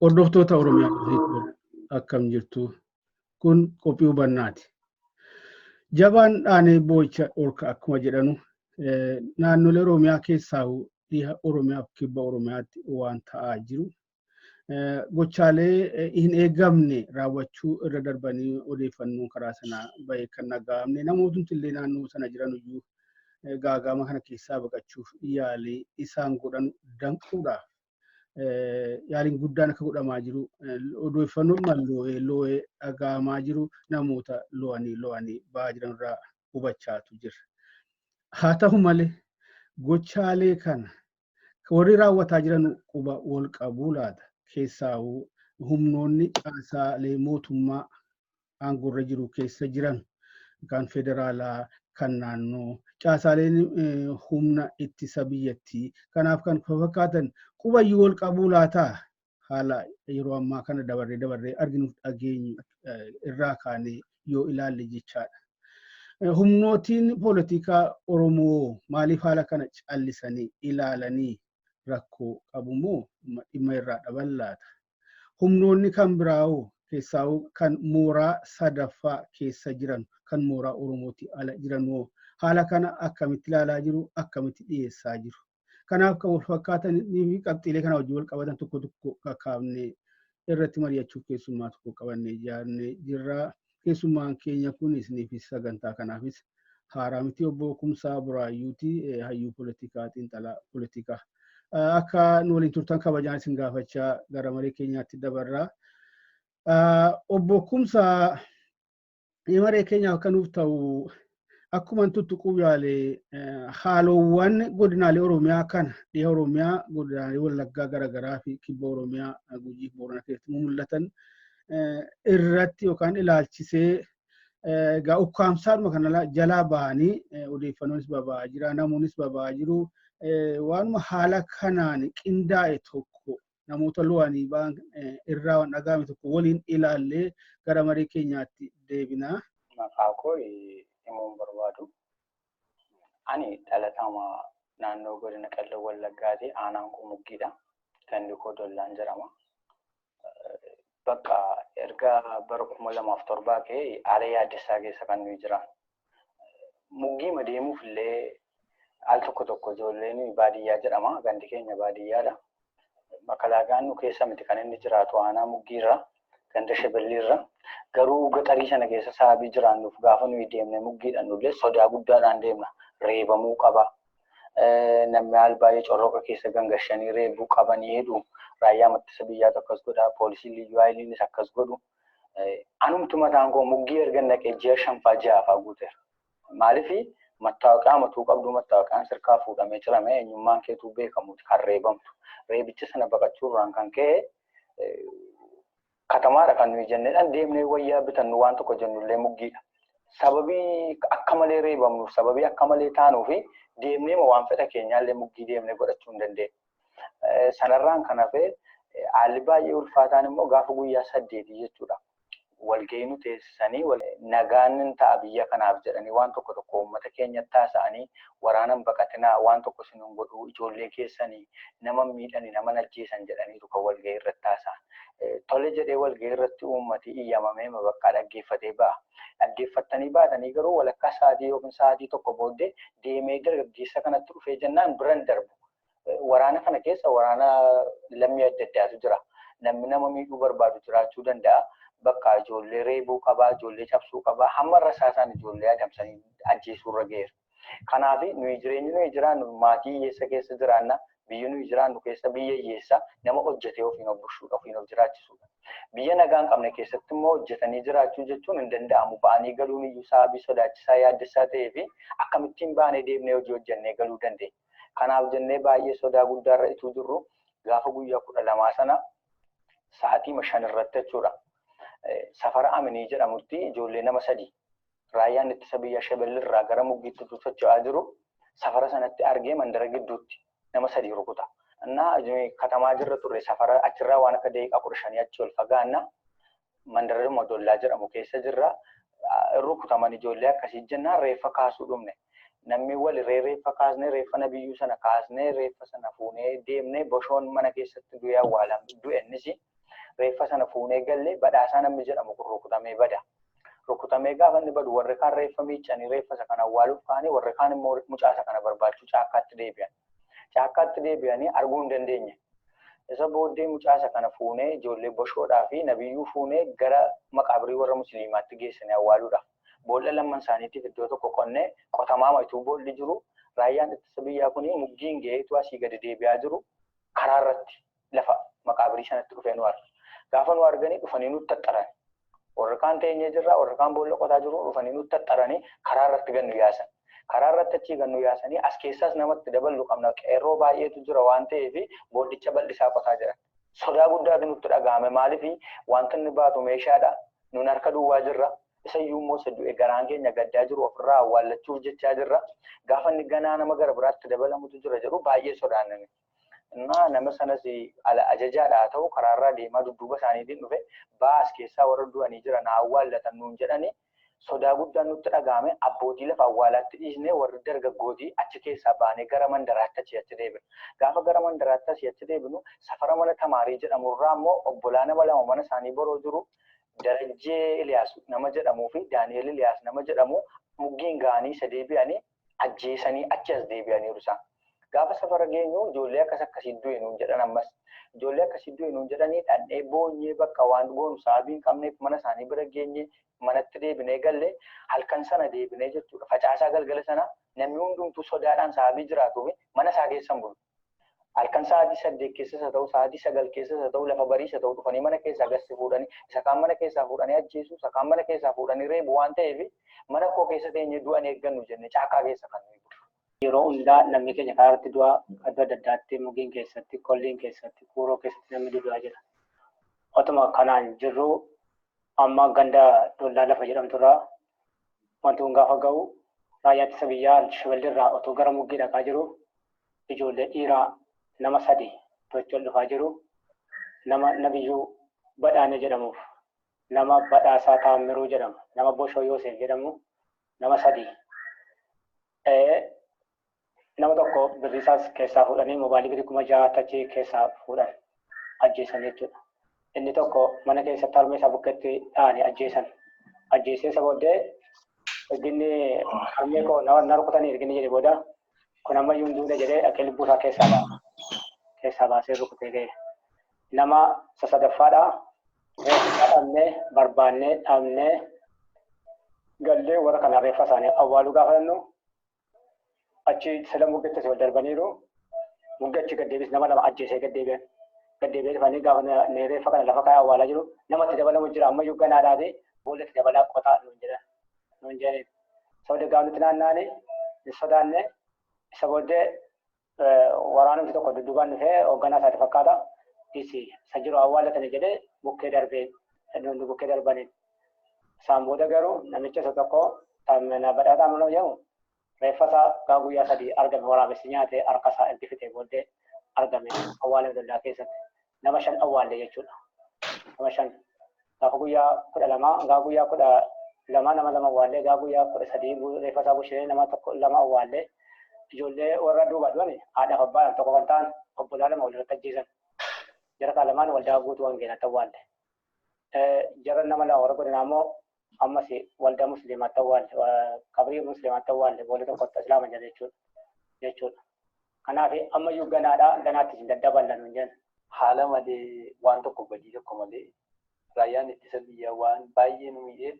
Hordoftoota Oromiyaa akkam jirtu kun qophii hubannaati. Jabaan dhaanee boo'icha orka akkuma jedhanu naannolee Oromiyaa keessaa dhiha Oromiyaa fi kibba Oromiyaatti waan ta'aa jiru. Gochaalee hin eegamne raawwachuu irra darbanii odeeffannoo karaa sanaa bahee kan dhaga'amne namootni illee naannoo sana jiran iyyuu gaagama kana keessaa baqachuuf yaalii isaan godhan danquudhaaf yaaliin guddaan akka godhamaa jiru odeeffannoon loo'ee dhaga'amaa jiru namoota lo'anii ba'aa jiran irraa hubachaatu jira. Haa ta'u malee gochaalee kana warri raawwataa jiran quba wal qabuu laata keessaa humnoonni caasaalee mootummaa aangorra jiru keessa jiran kan federaalaa kan naannoo caasaaleen humna ittisa biyyattii kanaaf kan fakkaatan qubayyuu wal qabuu laata haala yeroo ammaa kana dabarree arginuuf dhageenyu irraa kaanee yoo ilaalle jechaadha. Humnootiin poolitikaa Oromoo maaliif haala kana callisanii ilaalanii rakkoo qabu moo dhimma irraa dhaban laata? Humnoonni kan biraa'oo keessaa kan mooraa sadaffaa keessa jiran kan mooraa Oromooti ala jiran moo haala kana akkamitti ilaalaa jiru akkamitti dhiyeessaa jiru? Kanaaf kan wal fakkaatan fi qabxiilee kana wajjin wal qabatan tokko kakkaafnee irratti mari'achuuf keessummaa tokko qabannee ijaarnee jirra. Keessummaan keenya kun isiniifis sagantaa kanaafis haaraa miti obbo Kumsaa Buraayyuuti hayyuu poolitikaa xiinxalaa poolitikaa. Akka nu waliin turtan kabajaan isin gaafachaa gara marii keenyaatti dabarraa. Obbo Kumsaa maree keenyaaf kan nuuf ta'u akkuma tuttuquu yaalee haalowwan godinaalee Oromiyaa kana dhiha Oromiyaa godinaalee Wallaggaa garaagaraa fi kibba Oromiyaa Gujii fi Boorana keessatti mul'atan irratti yookaan ilaalchisee egaa ukkaamsaadhuma kana jalaa ba'anii odeeffannoonis baba'aa jira namoonnis baba'aa jiru waanuma haala kanaan qindaa'e tokko namoota lo'anii ba'an irraa waan dhaga'ame tokko waliin ilaallee gara marii keenyaatti deebinaa. Maqaa koo himuun barbaadu. Ani dhalatama naannoo godina Qellem Wallaggaati aanaan koo Muggiidha. Gandi koo Dollaan jedhama. Bakka erga bara 2007 ka'ee haala yaaddessaa keessa kan nuyi jiran. Muggii deemuuf illee al tokko ijoolleen baadiyyaa jedhama. Gandi keenya baadiyyaadha. Makalaagaan nu keessa miti kan inni jiraatu aanaa Muggiirra, ganda Shebelliirra. Garuu gaxarii sana keessa sababii jiraannuuf gaafa nuyi deemne Muggiidhaan nullee sodaa guddaadhaan deemna. Reebamuu qaba. Namni haal baay'ee corroqa keessa gangashanii reebuu qabanii hedduu. Raayyaa ittisa biyyaatu akkas godha, poolisiin liyyuu haayiliinis akkas godhu. Anumtu mataan koo Muggii erga naqee ji'a 5-6 guuteera. Maaliif mattaawaqaa matuu qabdu mattaawaqaan sirkaa fuudhamee ciramee eenyummaan keetuu beekamuuti kan reebamtu. Reebicha sana baqachuurraan kan ka'e katamaadha kan nuyi jenneedhaan deemnee wayyaa bitannu waan tokko jennullee Muggiidha. Sababii akka malee reebamnuuf sababii akka malee taanuufi deemnee waan fedha keenyaallee Muggii deemnee godhachuu hin dandeenye. Sanarraan kan hafe haalli baay'ee ulfaataan immoo gaafa guyyaa 8 jechuudha. Walgahii nu teessisanii nagaan ta'a biyya kanaaf jedhanii waan tokko uummata keenyatti taasisanii waraanan baqatinaa waan tokko isin godhu ijoollee keessanii nama miidhanii nama ajjeesan jedhaniitu kan walgahii irratti taasisan. Tole jedhee walgahii irratti uummati iyyamamee bakka dhaggeeffatee ba'a. Dhaggeeffatanii baatanii garuu walakkaa sa'aatii yookiin sa'aatii tokko booddee deemee dargaggeessa kanatti dhufee jennaan biran darbu. Waraana kana keessa waraana lammii adda addaatu jira. Namni nama miidhuu barbaadu jiraachuu danda'a. Bakka ijoollee reebuu qabaa, ijoollee cabsuu qabaa, hamma rasaasaan ijoollee adamsanii ajjeesuurra ga'eera. Kanaaf nuyi jireenyi nuyi jiraannu maatii hiyyeessa keessa jiraanna. Biyyi nuyi jiraannu keessa biyya hiyyeessa nama hojjetee ofiin of bushuudha, ofiin of jiraachisuudha. Biyya nagaan qabne keessatti immoo hojjetanii jiraachuu jechuun hin danda'amu. Ba'anii galuun iyyuu sababii sodaachisaa yaaddessaa ta'ee fi akkamittiin baanee deemnee hojii hojjennee galuu dandeenya. Kanaaf jennee baay'ee sodaa guddaarra ituu jirru gaafa guyyaa 12 sana sa'aatii 5 irratti jechuudha. Safara Aminii jedhamutti ijoollee nama 3 raayyaan ittisa biyyaa Shabeelirraa gara Muggiitti socho'aa jiru safara sanatti argee mandara gidduutti nama 3 rukuta. Innaa katamaa jirra turre safara achirraa waan akka daqiiqaa 15 achi ol fagaanna mandara Dollaa jedhamu keessa jirra. Rukutaman ijoollee akkasii jennaan reeffa kaasuu dhumne. Namni walirree reeffa kaasnee reeffa nabiyyuu sana kaasnee reeffa sana fuunee deemnee boshoon mana keessatti du'ee awwaalan du'ennis reeffa sana fuunee gallee badhaasaa namni jedhamu kun rukutamee bada. Rukutamee gaafa inni badu warri kaan reeffa miiccanii reeffa isa kana awwaaluuf kaanii warri kaan immoo mucaasa kana barbaachuu caakkaatti deebi'an. Caakkaatti deebi'anii arguu hin dandeenye. Isa booddee mucaasa kana fuunee ijoollee boshoodhaa fi nabiyyuu fuunee gara maqaabirii warra musliimaatti geessanii awwaaluudhaaf. Boolla lamman isaaniitiif iddoo tokko qonnee qotamaa mayituu boolli jiru. Raayyaan ittisa biyyaa kun muggiin ga'eetu asii gadi deebi'aa jiru. Karaa irratti lafa maqaabirii sanatti dhufee nu arga. Gaafa nu arganii dhufanii nutti xaxxaran. Warri kaan teenyee jirra, warri kaan boolla qotaa jiru dhufanii nutti xaxxaranii karaa irratti gannu yaasan. Karaa irratti achii gannu yaasanii as keessaas namatti daballu qabna. Qeerroo baay'eetu jira waan ta'eef boollicha bal'isaa qotaa jiran. Sodaa guddaatu nutti dhaga'ame maaliif wanti inni baatu meeshaadha. Nun harka duwwaa jirra. Isayyuu immoo saddu'e garaan keenya gaddaa jiru ofirraa awwaallachuuf jechaa jirra. Gaafa inni ganaa nama gara biraatti dabalamutu jira jedhu baay'ee sodaanname. Innaa nama sanas ajajaadhaa ta'u karaarraa deemaa dudduuba isaaniitiin dhufe baas keessaa warra du'anii jira na awwaallatan nuun jedhanii sodaa guddaan nutti dhaga'ame abbootii lafa awwaalaatti dhiisnee warri dargaggootii achi keessaa baanee gara mandaraatti achi deebinu. Gaafa gara mandaraatti achi deebinu safara mana Tamaarii jedhamurraa immoo obbolaa nama 2 mana isaanii boroo jiru. Darajjee Iliyaas nama jedhamuu fi Daani'eel Iliyaas nama jedhamu muggiin ga'anii isa deebi'anii ajjeesanii achi as deebi'aniiru isaan. Gaafa safara geenyu ijoollee akkasii du'e nuun jedhan ammas. Ijoollee akkasii du'e nuun jedhanii dhandhee boonyee bakka waan goonu sababii hin qabneef mana isaanii bira geenye manatti deebinee galle halkan sana deebinee jechuudha. Facaasaa galgala sana namni hundumtuu sodaadhaan sababii jiraatuuf mana isaa keessan bulu. Halkan sa'aatii 8 keessas haa ta'u sa'aatii 9 keessas haa ta'u lafa bariisa ta'u dhufanii mana keessaa gasti fuudhanii isa kaan mana keessaa fuudhanii ajjeesuu isa kaan mana keessaa fuudhanii reebu waan ta'eef mana koo keessa teenyee du'an eeggannu jenne caakkaa keessa kan nuyi bulu. Yeroo hundaa namni keenya karaa irratti du'a adda addaatti mugiin keessatti kolliin keessatti kuuroo keessatti namni du'aa jira. Otuma kanaan jirru amma ganda Dollaa lafa jedhamturraa wanti kun gaafa ga'u raayyaa ittisa biyyaa Shabeelirraa otoo gara muggii dhaqaa jiru ijoollee dhiiraa nama 3 tochoon dhufaa jiru nama nabiyyuu badhaane jedhamuuf nama badhaasaa Taammiruu jedhamu nama Boshoo Yoosef jedhamu nama 3 nama tokko birrisaas keessaa fuudhanii mobaayilii 6,000 achi keessaa fuudhan ajjeesan jechuudha. Inni tokko mana keessatti harmee isaa bukkeetti dhaanii ajjeesan. Ajjeesee isa booddee erginni harmee koo na rukutanii erginni jedhe booda kun ammayyuu hin duune jedhee dhaqee lubbuu isaa keessaa baasee rukutee ga'e. Nama sasadaffaadhaa reeffa dhabnee barbaannee dhabnee gallee warra kana reeffa isaanii awwaaluu gaafa jennu achi sila muggeetti wal darbaniiru muggeechi gaddeebis nama 2 ajjeesee gaddeebi'an. Gaddeebi'ee dhufanii gaafa reeffa kana lafa kaa'ee awwaalaa jiru namatti dabalamu jira ammayyuu ganaadhaati boollatti dabalaa qotaa nuun jedhanii. Sababa gaafnutti naanna'anii hin sodaanne isa booddee waraanumti tokko dudduubaan dhufee hoogganaa isaati fakkaata. Isa jiru awwaalatanii jedhee bukkee darbanii. Isaan booda garuu namicha isa tokko badhaataa mana jedhamu reeffa isaa gaa guyyaa 3 argame waraabessi nyaatee harka isaa eebbifitee booddee argame awwaala Dollaa keessatti. Nama 5 awwaalle jechuudha. Nama 5 gaafa guyyaa 12 gaa guyyaa 12 nama 2 awwaalle gaa guyyaa 13 reeffa isaa bushee nama 2 awwaalle. Ijoollee warra duuba du'an haadhaaf abbaan tokko kan ta'an obbolaa 2 walirratti ajjeesan. Jara lamaan waldaa guutuu hangeenatti awwaalle. Jara nama 2 warra godinaa immoo ammas waldaa musliimaatti awwaalle qabrii musliimaatti awwaalle boolla tokkotti islaama jala jechuudha. Kanaaf ammayyuu ganaatti hin daddaballan hin jennu. Haala malee waan tokko badii tokko malee raayyaan ittisa biyyaa waan baay'ee nu miidheef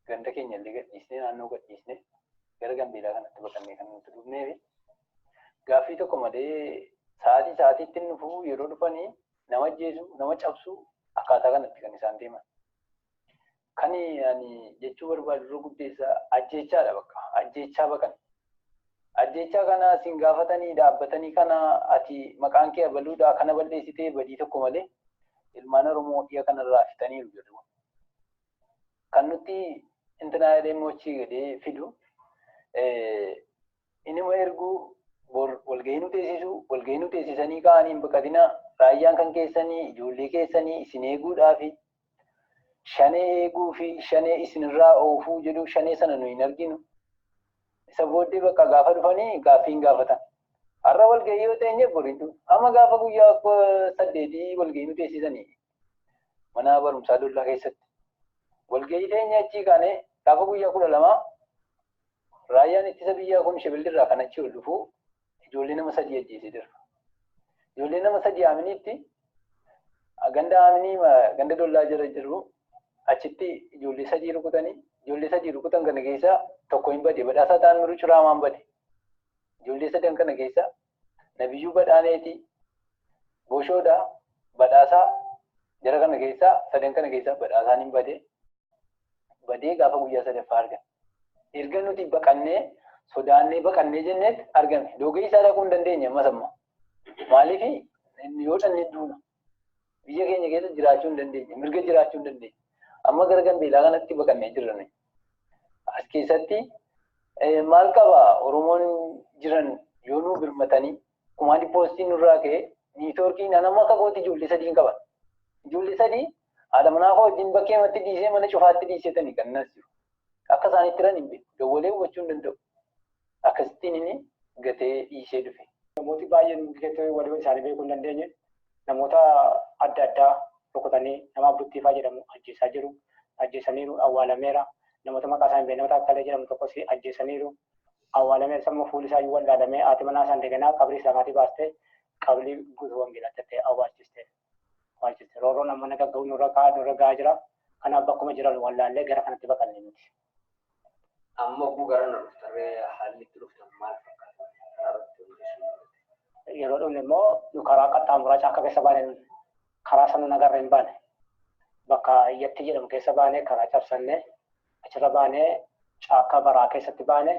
ganda keenya illee gadhiisnee naannoo gadhiisnee gara Gambeelaa kanatti baqannee kan nuti dhufneef gaaffii tokko malee sa'aatiitti dhufuu yeroo dhufanii nama ajjeesu nama cabsu akkaataa kanatti kan isaan deeman. Kan ani jechuu barbaadu irra guddeessa ajjeechaadha bakka ajjeechaa baqan. Ajjeechaa kana isin gaafatanii dhaabbatanii kana ati maqaan kee abaluudhaa kana balleessitee badii tokko malee ilmaan Oromoo dhiya kanarraa fitaniiru jedhu. Kan nuti intanaa deemmochii gadee fidu inuma erguu walgahii nu teessisu walgahii nu teessisanii ka'anii baqatina raayyaan kan keessanii ijoollee keessanii isin eeguudhaafi shanee eeguu fi shanee isinirraa oofuu jedhu shanee sana nu hin arginu. Isa booddee bakka gaafa dhufanii gaaffiin gaafatan. Har'a walgahii yoo ta'e boriitu amma gaafa guyyaa 8 walgahii nu teessisanii mana barumsaa Dollaa keessatti. Walgahii teenya achii kaane gaafa guyyaa 12 raayyaan ittisa biyyaa kun Shibildirraa kan achi ol dhufu ijoollee nama 3 ajjeesee darba. Ijoollee nama 3 aminiitti ganda aminii ganda Dollaa jira jiru achitti ijoollee 3 rukutanii ijoollee 3 rukutan kana keessa tokko hin bade badhaasaa ta'an Miruu Ciraamaan bade. Ijoollee 3 kana keessa Nabiyyuu Badhaaneeti Boshoodhaa badhaasaa jara kana keessa 3 kana keessa badhaasaan hin bade. Badee gaafa guyyaa 3ffaa argame. Erga nuti baqannee sodaannee baqannee jenneet argame. Doogee isaa dhaquu hin dandeenye ammas amma. Maaliif yoo dhanne duuna biyya keenya keessa jiraachuu hin dandeenye mirga jiraachuu hin dandeenye. Amma gara Gambeelaa kanatti baqannee jirran. As keessatti maal qaba Oromoon jiran yoo nu birmatanii kumaandi poostii nurraa ka'e niitoorkii nama akka kooti ijoollee 3 qaban. Ijoollee 3 haadha manaa koo wajjin bakkee matti dhiisee mana cufaatti dhiisetanii kan nas jiru. Akka isaanitti jiran hin beeku. Dawwalee hubachuu hin danda'u. Akkasittiin inni gatee dhiisee dhufe. Namooti baay'een keessatti walii isaanii beekuu hin dandeenye namoota adda addaa rukutanii nama Abduttiifaa jedhamu ajjeesaa jiru. Ajjeesaniiru awwaalameera. Namoota maqaa isaanii beekne namoota Akkalee jedhamu tokkos ajjeesaniiru. Awwaalameera sammuu fuulli isaa iyyuu wallaalamee haati manaa isaan deeganaa qabrii isaanii baastee qabrii guutuu wangeelaatti ta'e awwaalchiste. Rooroon amma nagagga'u nurra gahaa jira. Kanaaf bakkuma jiran wallaallee gara kanatti baqannee nuti. Amma gara na dhuftarree haalli itti dhuftan maal fakkaata? Yeroo dhufne immoo nu karaa qaxxaamuraa caakka keessa baane karaa sana nagarra hin baane. Bakka iyyatti jedhamu keessa baane karaa cabsannee achirra baane caakka baraa keessatti baane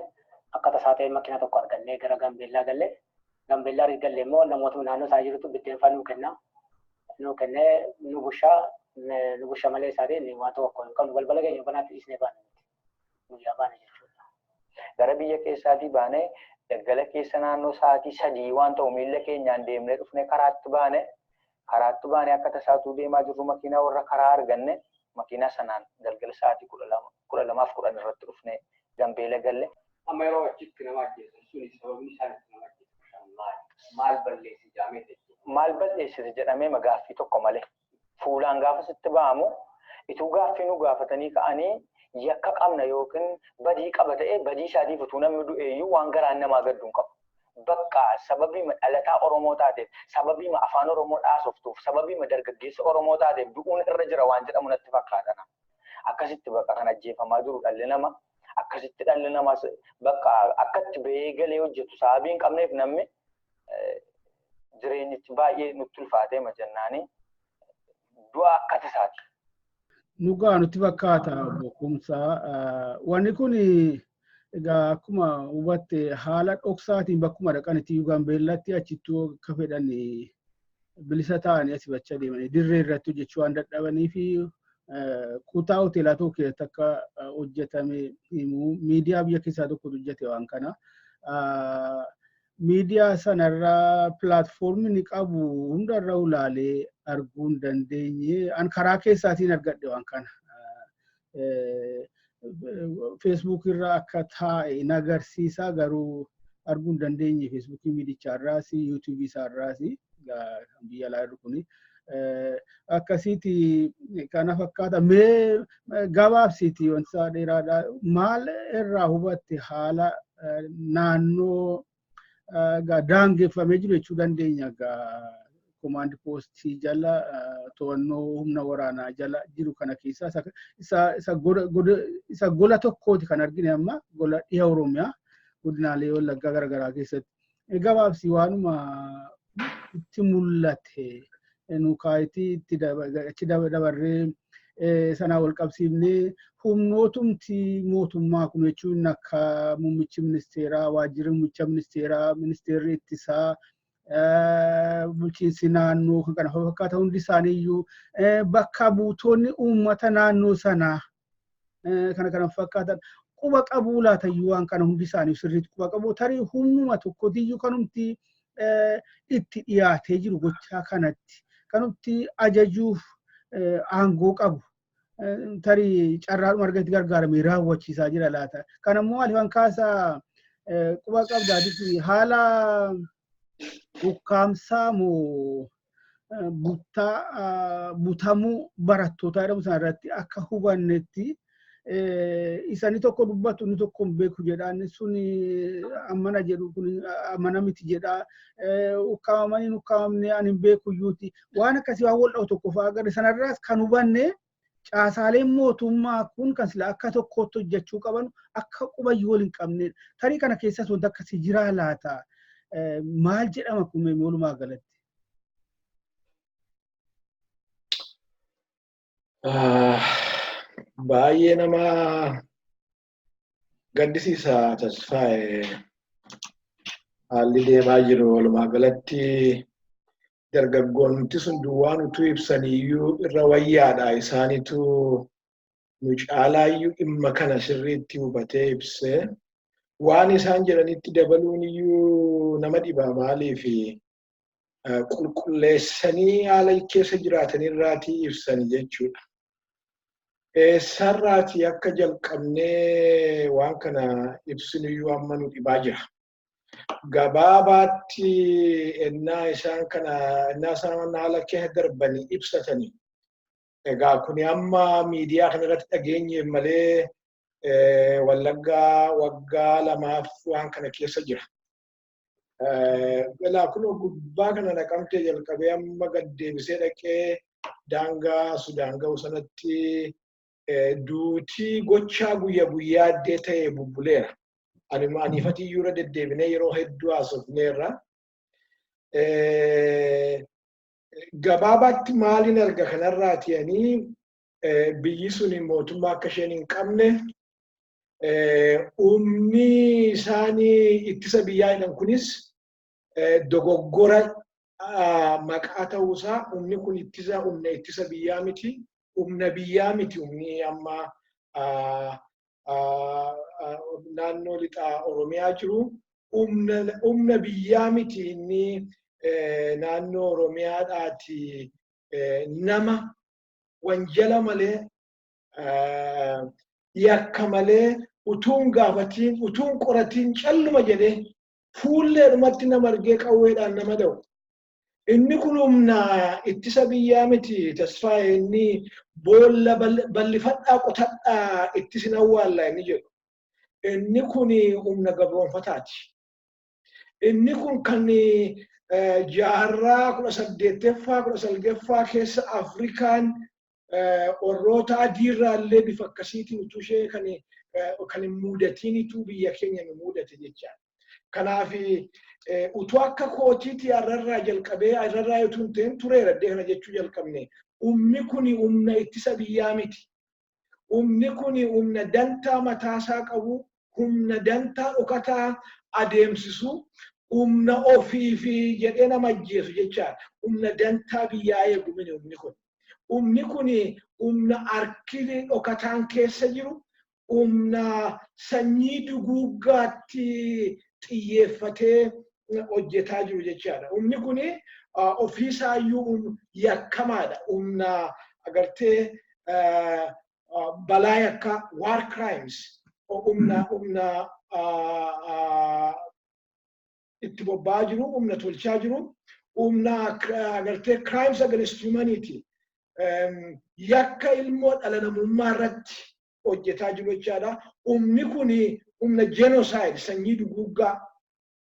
akka tasaa ta'e makiina tokko argannee gara Gambeellaa galle. Gambeellaa gallee immoo namoota naannoo isaa jirutu biddeenfaa nuu kenna. Nu kennee nu busha malee isaatiin waan tokko hin qabnu balbala keenya banaatti dhiisnee baane guyyaa baane jechuudha. Gara biyya keessaatii baane daggala keessa naannoo sa'aatii 3 waan ta'u miilla keenyaan deemnee dhufnee karaatti baane akka tasaatuu deemaa jirru makiinaa warra karaa arganne makiinaa sanaan galgala sa'aatii 12:10 irratti dhufnee Gambeela galle. Amma yeroo achitti nama ajjeesan suni sababni isaan itti nama ajjeesan maal balleessi jaamee Maal balleessite jedhamee gaaffii tokko malee fuulaan gaafa sitti ba'amu ituu gaaffii nu gaafatanii ka'anii yakka qabna yookiin badii qaba ta'e badii isaatiif utuu namni du'eeyyuu waan garaan namaa gadduun qabu. Bakka sababii dhalataa Oromoo taateef sababii afaan Oromoo dhaasoftuuf sababii dargaggeessa Oromoo taateef du'uun irra jira waan jedhamu natti fakkaata. Akkasitti bakka kan ajjeefamaa jiru dhalli namaa akkasitti dhalli namaa bakka akkatti bahee galee hojjetu sababii hin qabneef namni jireenyichi baay'ee nutti ulfaatee majannaanii du'a akka tasaati. Nugaa nutti fakkaata boqomsaa. Wanni kun egaa akkuma hubatte haala dhoksaatiin bakkuma dhaqanitti Gambeellatti achittuu akka fedhan bilisa ta'anii asii bacha deemanii dirree irratti hojjechuu waan dadhabanii fi kutaa hoteelaa tokko keessatti akka hojjetame miidiyaa biyya keessaa tokko hojjete waan kana. Miidiyaa sanarraa pilaatfoormii qabu hundarra ulaalee arguu hin dandeenye. An karaa keessaatiin argadhe waan kana. Facebook irra akka taa'e nagarsiisa garuu arguu hin dandeenye. Facebook miidicharraas YouTube isaarraas biyya alaa irra kuni. Akkasiiti kana fakkaata. Mee gabaabsiiti wanti dheeraadha. Maal irraa hubatte haala naannoo daangeffamee jiru jechuu dandeenya. Komaandi poostii jala to'annoo humna waraanaa jala jiru kana keessaa isa gola tokkooti kan argine amma gola dhiha Oromiyaa godinaalee Wallaggaa garaagaraa keessatti. Gabaabsi waanuma itti mul'ate nukaayitii itti achi dabarree sanaa wal qabsiifnee humnootumti mootummaa kun jechuun akka muummichi ministeeraa waajjirri muummicha ministeeraa ministeerri ittisaa bulchiinsi naannoo kan kana fakkaata hundi isaaniiyyuu bakka buutonni uummata naannoo sanaa kana fakkaatan quba qabuu laatayyuu waan kana hundi isaanii sirriitti quba qabu tarii humnuma tokkotiyyuu kanumti itti dhiyaatee jiru gochaa kanatti kanumti ajajuuf aangoo qabu tarii carraadhuma argatti gargaaramee raawwachiisaa jira laata. Kanammoo alifan kaasaa quba qabdaadis haala ukkaamsaa moo butamuu barattootaa jedhamu sana irratti akka hubannetti isani tokko dubbatu inni tokko hin beeku jedha inni sun ammana jedhu kun ammana miti jedha ukkaamamanii ukkaamamne ani hin beeku iyyuuti waan akkasii waan wal dha'u tokko fa'aa agarre sanarraas kan hubanne caasaaleen mootummaa kun kan sila akka tokkootti hojjechuu qaban akka qubayyuu wal hin qabnedha. Tarii kana keessas wanta akkasii jiraa laata maal jedhama kun walumaa galatti? Baay'ee nama gaddisiisa Tasfaayee haalli deemaa jiru walumaa galatti dargaggoonni sun duwwaan utuu ibsaniyyuu irra wayyaadha isaanitu nu caalaayyuu dhimma kana sirriitti hubatee ibsee waan isaan jedhanitti dabaluun iyyuu nama dhiba maaliif qulqulleessanii haala keessa jiraatanirraatii ibsani jechuudha. Sarraati akka jalqabnee waan kana ibsinuyyuu amma nu dhibaa jira. Gabaabaatti ennaa isaan haala keessa darbanii ibsatanii. Egaa kuni amma miidiyaa kanarratti dhageenye malee Wallaggaa waggaa 2 waan kana keessa jira. Galaa kun gubbaa kana naqamtee jalqabee amma gad deebisee dhaqee daangaa Sudaan ga'u sanatti duutii gochaa guyyaa addee ta'e bubbuleera. Aniifatiyyuu irra deddeebinee yeroo hedduu haasofneerra. Gabaabaatti maaliin arga kanarraati ani biyyi sun mootummaa akka isheen hin qabne humni isaanii ittisa biyyaa jedhan kunis dogoggora maqaa ta'uusaa humni kun humna ittisa biyyaa miti. Humna biyyaa miti humni amma naannoo lixaa Oromiyaa jiru. Humna biyyaa miti inni naannoo Oromiyaadhaati nama wanjala malee yakka malee utuun gaafatiin utuun qoratiin calluma jedhee fuulleedhumatti nama argee qawweedhaan nama da'u. Inni kun humna ittisa biyyaa miti Tasfaayee inni boolla bal'ifadhaa qotadhaa ittisin awwaallaa inni jedhu. Inni kun humna gabroonfataati. Inni kun kan jaarraa 18ffaa 19ffaa keessa Afrikaan warroota adiirraallee bifa akkasiitiin utuu ishee kan hin muudatiinitu biyya keenya nu muudate jechaadha. Kanaaf utuu akka kootiitii har'arraa jalqabee har'arraa utuu hin ta'in tureera iddoo kana jechuu jalqabne. Humni kun humna ittisa biyyaa miti. Humni kun humna dantaa mataasaa qabu, humna dantaa dhokataa adeemsisu, humna ofii fi jedhee nama ajjeesu jechaadha. Humna dantaa biyyaa eegu miti humni kun. Humni kun humna harki dhokataan keessa jiru, humna sanyii duguuggaatti xiyyeeffatee hojjetaa jiru jechaadha. Humni kun ofiisaayyuu yakkamaadha. Humna agartee balaa yakka war crimes humna itti bobba'aa jiru, humna tolchaa jiru, humna agartee crimes against humanity yakka ilmoo dhala namummaa irratti hojjetaa jiru jechaadha. Humni kun humna genocide sanyii duguuggaa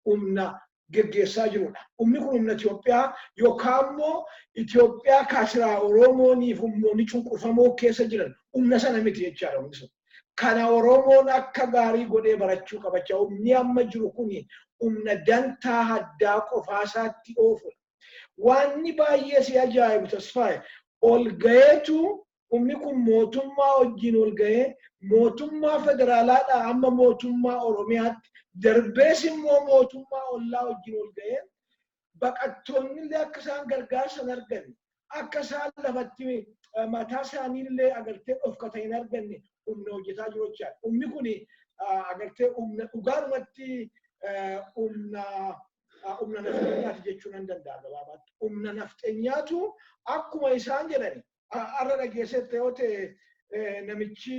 humna geggeessaa jirudha. Humni kun humna Itoophiyaa yookaan immoo Itoophiyaa kaasiraa Oromooniif humnoonni cunqurfamoo keessa jiran humna sana miti jechaadha humni sun. Kana Oromoon akka gaarii godhee barachuu qabachaa humni amma jiru kun humna dantaa haddaa qofaasaatti oofudha. Wanni baay'ee si ajaa'ibu Tasfaayee ol gaheetu humni kun mootummaa wajjin ol gahee mootummaa federaalaadhaa amma mootummaa Oromiyaatti darbees immoo mootummaa ollaa wajjin ol gahee baqattoonni illee akka isaan gargaarsa hin arganne akka isaan lafatti mataa isaanii illee agartee dhofkata hin arganne humna hojjetaa jiru jechaadha. Humni kun agartee humna dhugaadhumatti humna nafxeenyaati jechuun nan danda'a gabaabaatti. Humna nafxeenyaatu akkuma isaan jedhani har'a dhageessette yoo ta'e namichi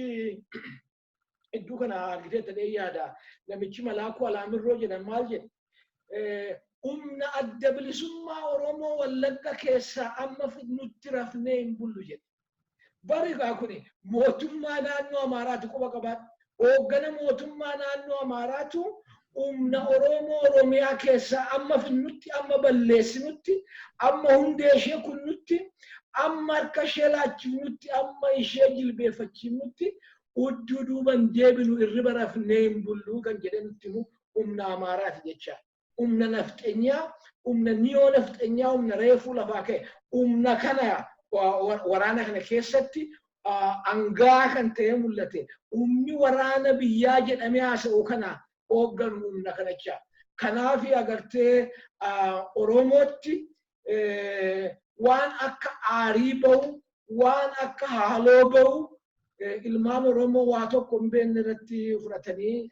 iddoo kana argitee ta'ee yaada namichi Malaakuu Alaamirroo jedhan maal jedhe humna adda bilisummaa Oromoo Wallagga keessaa amma nutti rafnee hin bullu jedhe. Bari gaa kuni mootummaa naannoo Amaaraatu quba qabaadha. Hooggana mootummaa naannoo Amaaraatu humna Oromoo Oromiyaa keessaa amma finnutti amma balleessinutti amma hundee ishee kunnutti amma harka ishee laachifnutti amma ishee jilbeeffachiifnutti udduu duuban deebinu irriba rafnee hin bullu kan jedhe nutti humna Amaaraati jecha. Humna nafxeenyaa, humna niyoo nafxeenyaa, humna reefuu lafaa ka'e, humna kana waraana kana keessatti angaa kan ta'e mul'ate. Humni waraana biyyaa jedhamee haasa'u kana hoogganu humna kanachaa. Kanaaf agartee Oromootti waan akka aarii bahu, waan akka haaloo bahu, ilmaan Oromoo waa tokko hin beekne irratti fudhatanii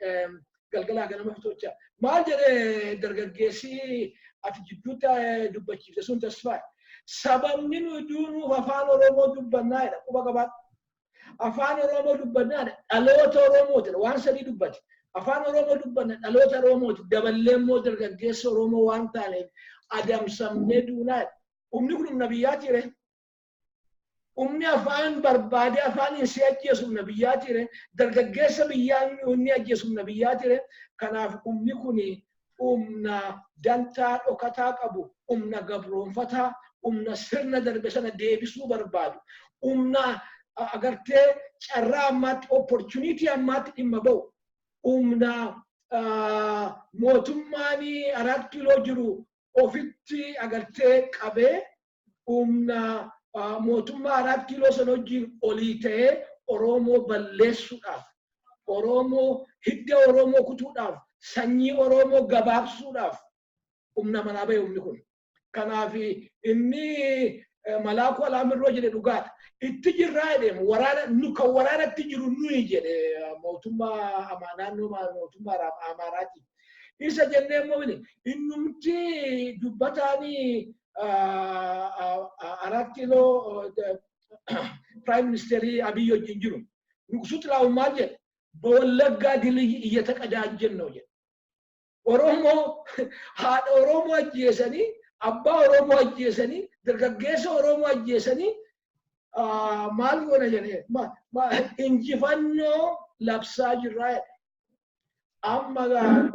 galgalaa ganama fitochaa. Maal jedhee dargaggeessi ati jidduutti dubbachiifte sun tasfaa. Sababni nuyi duunuuf afaan Oromoo dubbannaa jedha quba qabaadha. Afaan Oromoo dubbannaa dhaloota Oromooti waan sadii dubbate. Afaan Oromoo dubbanna dhaloota Oromooti daballee immoo dargaggeessa Oromoo waan taaneef adamsamnee duunaa. Humni kun humna biyyaati re. Humni afaan barbaade afaan hin si ajjeesu humna biyyaati re. Dargaggeessa biyyaan humni ajjeesu humna biyyaati re. Kanaaf humni kun humna dantaa dhokataa qabu, humna gabroonfataa, humna sirna darbe sana deebisuu barbaadu, humna agartee carraa ammaatti opportunity ammaatti dhimma bahu, humna mootummaan 4 kiiloo jiru ofitti agartee qabee, humna mootummaa 4 kiiloo sana wajjin olii ta'ee Oromoo balleessuudhaaf, Oromoo hidda Oromoo kutuudhaaf, sanyii Oromoo gabaabsuudhaaf humna manaa bahe humni kun. Kanaaf inni Malaakuu Alaamirroo jedhe dhugaadha. Itti jirraa jedhemu waraana nu kan waraanatti jiru nuyi jedhe mootummaa naannoo mootummaa Amaaraati. Isa jennee immoo innumti dubbataanii 4 kiiloo Prime Minister Abiy wajjin jiru. Nuqsuutti laawu maal jedhe bawallaggaa dilii iyyata qadaajjennoo jedhe. Oromoo haadha Oromoo ajjeesanii abbaa Oromoo ajjeesanii dargaggeessa Oromoo ajjeesanii maal goona jedhee injifannoo labsaa jirraa amma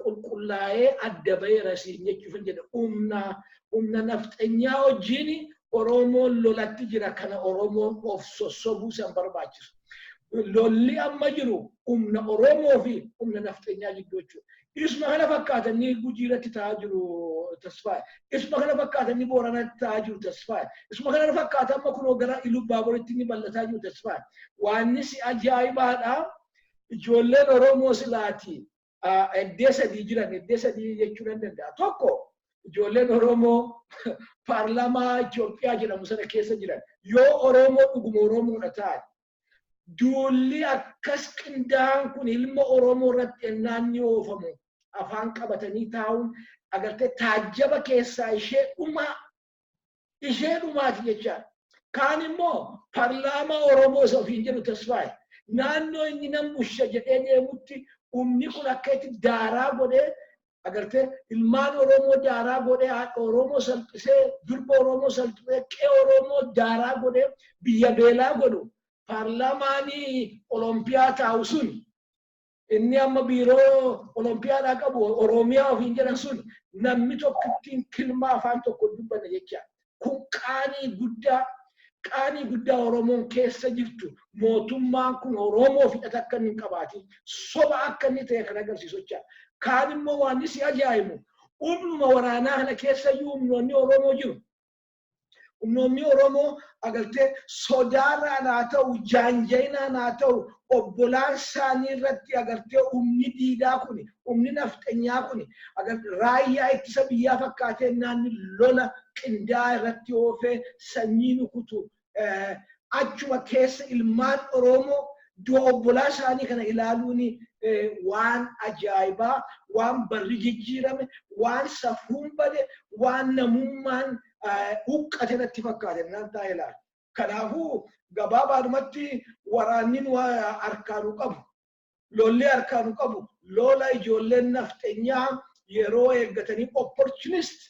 qulqullaa'ee adda bahee rasiin jechuuf jedhe humna nafxeenyaa wajjin Oromoon lolatti jira kana Oromoon of sossobuu san barbaachisu. Lolli amma jiru humna Oromoo fi humna nafxeenyaa jidduu jechuudha. Isma kana fakkaatanii Gujiirratti ta'aa jiru tasfaa. Isma kana fakkaatanii Booranatti ta'aa jiru tasfaa. Isma kana fakkaata amma kunoo gara Ilubbaaboritti ni bal'ataa jiru tasfaa. Waanni si ajaa'ibaadha. Ijoolleen Oromoo silaati eddee sadii jiran eddee sadii jechuu nan danda'a. Tokko ijoolleen Oromoo paarlaamaa Itoophiyaa jedhamu sana keessa jiran yoo Oromoo dhuguma Oromoodha ta'an duulli akkas qindaa'an kun ilma Oromoo irratti ennaan ni oofamu afaan qabatanii taa'uun agartee taajjaba keessaa ishee dhumaati jechaadha. Kaan immoo paarlaamaa Oromoo isa ofiin jedhu tasfaaye naannoo inni nan busha jedhee deemutti humni kun akka itti daaraa godhee agartee ilmaan Oromoo daaraa godhee haadha Oromoo salphisee durba Oromoo salphisee qe'ee Oromoo daaraa godhee biyya beelaa godhu. Paarlaamaanii Oloompiyaa taa'u sun inni amma biiroo Oloompiyaadhaa qabu Oromiyaa ofiin jedhan sun namni tokkittiin kilmaa afaan tokko dubbanna jecha. Kun qaanii guddaa Oromoon keessa jirtu mootummaan kun Oromoo fidhata akka inni hin qabaatin soba akka inni ta'e kan agarsiisu jecha. Kaan immoo waan si ajaa'ibu humnuma waraanaa kana keessa iyyuu humnoonni Oromoo jiru. Humnoonni Oromoo agartee sodaarraa naa ta'u jaanjaynaa naa ta'u obbolaan isaanii irratti agartee humni diidaa kuni humni nafxanyaa kuni agartee raayyaa ittisa biyyaa fakkaatee naanni lola qindaa'aa irratti oofee sanyii nukutu achuma keessa ilmaan Oromoo du'a obbolaa isaanii kana ilaaluun waan ajaa'ibaa waan barri jijjiirame waan safuun bade waan namummaan huqqate natti fakkaate naan taa'ee ilaala. Kanaafuu gabaabaadhumatti waraanni harkaanuu qabu lolli harkaanuu qabu lola ijoolleen nafxanyaa yeroo eeggatanii opportunist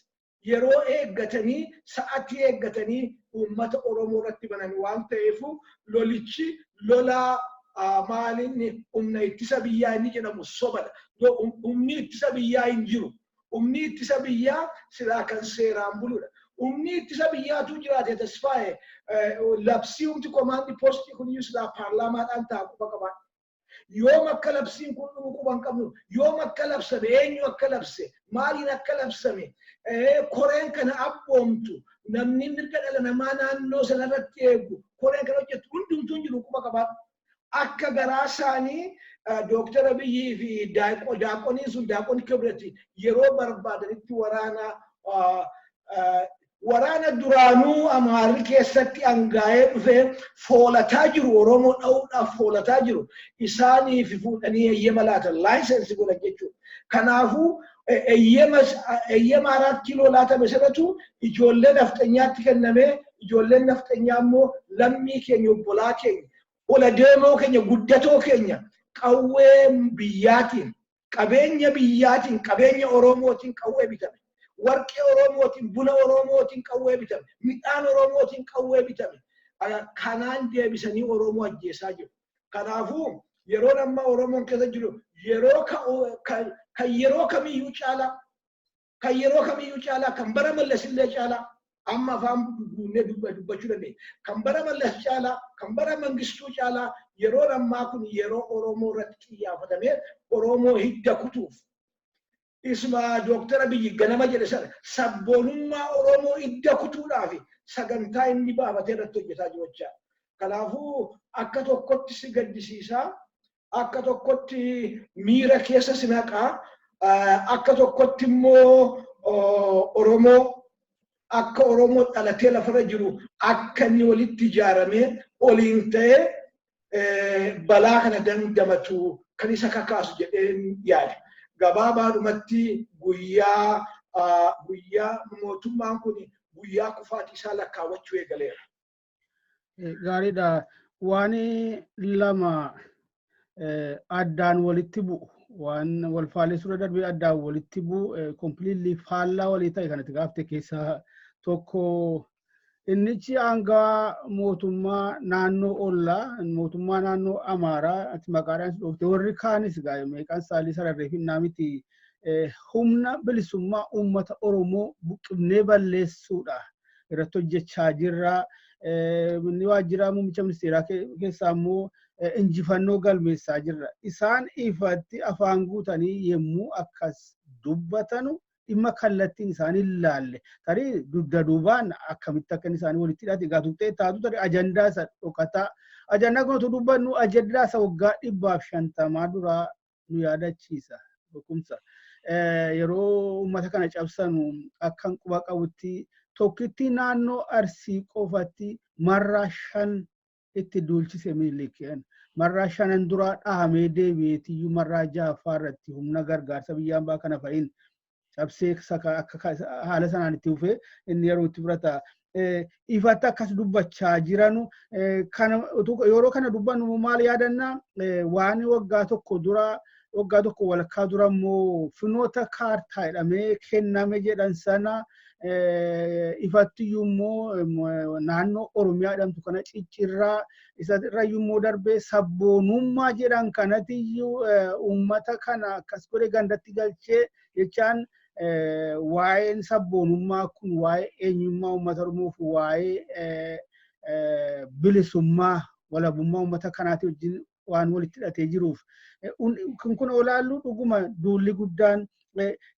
yeroo eeggatanii sa'atii eeggatanii uummata Oromoo irratti banan waan ta'eef lolichi lola maalinni humna ittisa biyyaa inni jedhamu sobadha. Humni ittisa biyyaa hin jiru. Humni ittisa biyyaa silaa kan seeraan buludha. Humni ittisa biyyaatu jiraate tasfaa'e labsii humti komaandi poostii kun silaa paarlaamaadhaan ta'a quba qaba. Yoom akka labsiin kun dhumu quba hin qabnu yoom akka labsame eenyu akka labse maaliin akka labsame koreen kana abboomtu namni mirga dhala namaa naannoo sanarratti eegu koreen kana hojjetu hundumtuu hin jiru quba qaba. Akka garaa isaanii Dr. Abiyyi fi daaqoniin sun daaqon Kibrati yeroo barbaadanitti waraana duraanuu Amaarri keessatti hangaa'ee dhufee foolataa jiru Oromoo dha'uudhaaf foolataa jiru isaaniif fuudhanii eeyyama laatan laayisensi godhan jechuudha. Kanaafuu eeyyama 4 kiiloo laatame sanatu ijoollee nafxanyaatti kennamee ijoolleen nafxanyaa immoo lammii keenya obbolaa keenya ola deemoo keenya guddatoo keenya qawwee biyyaatiin qabeenya Oromootiin qawwee bitame. Warqee Oromootiin buna Oromootiin qawwee bitame. Midhaan Oromootiin qawwee bitame. Kanaan deebisanii Oromoo ajjeesaa jiru. Kanaafuu yeroo amma Oromoon keessa jiru yeroo kamiyyuu caalaa kan bara Mallasillee caalaa amma afaan guunnee dubbachuu dandeenya. Kan bara Mallas caalaa kan bara Mangistuu caalaa yeroo ammaa kun yeroo Oromoo irratti xiyyeeffatamee Oromoo hidda kutuuf. Isma Dr. Abiyyi ganama jedhe sana sabboonummaa Oromoo hidda kutuudhaaf sagantaa inni baafatee irratti hojjetaa jiru jecha. Kanaafuu akka tokkotti si gaddisiisaa, akka tokkotti miira keessa si naqaa, akka tokkotti immoo Oromoo akka Oromoo dhalatee lafarra jiru akka inni walitti ijaaramee oliin ta'ee balaa kana dandamatu kan isa kakaasu jedheen yaada. Gabaabaadhumatti guyyaa mootummaan kun guyyaa kufaatii isaa lakkaawwachuu eegaleera. Gaariidha. Waan lama addaan walitti bu'u waan wal faalleessuu darbee addaan walitti bu'u completely faallaa walii ta'e kanatti gaafte keessaa tokko innichi aangaa mootummaa naannoo Ollaa mootummaa naannoo Amaaraa maqaadhaan dhufte warri kaanis meeqaan saalii sararree fi naamiti humna bilisummaa uummata Oromoo buqqifnee balleessuudha irratti hojjechaa jirra. Inni waajjira muummicha ministeeraa keessaa immoo injifannoo galmeessaa jirra. Isaan ifatti afaan guutanii yemmuu akkas dubbatanu dhimma kallattiin isaanii ilaalle. Tarii dugda duubaan akkamitti akka isaanii walitti hidhate gaatuuttee taatu tarii ajandaa isa dhokataa. Ajandaa kanatu dubbannu ajandaa isa waggaa 150 duraa nu yaadachiisa. Beekumsa. Yeroo uummata kana cabsanu akkan quba qabutti tokkitti naannoo Arsii qofatti marraa 5 itti duulchise milikiin. Marraa 5 duraa dhahamee deebi'eetiyyuu marraa 6 irratti humna gargaarsa biyyaan baa kana fa'iin cabsee akka haala sanaan itti dhufee inni yeroo itti fudhata. Ifatti akkas dubbachaa jiranu yeroo kana dubbannu maal yaadannaa waan waggaa tokko walakkaa dura immoo finoota kaartaa jedhamee kenname jedhan sana ifatti immoo naannoo Oromiyaa jedhamtu kana ciccirraa isarra immoo darbee sabboonummaa jedhan kanatiyyuu uummata kana akkas godhe gandatti galchee jechaan waa'een sabboonummaa kun waa'ee eenyummaa uummata Oromoof waa'ee bilisummaa walabummaa uummata kanaati wajjin waan walitti hidhatee jiruuf kun olaallu dhuguma duulli guddaan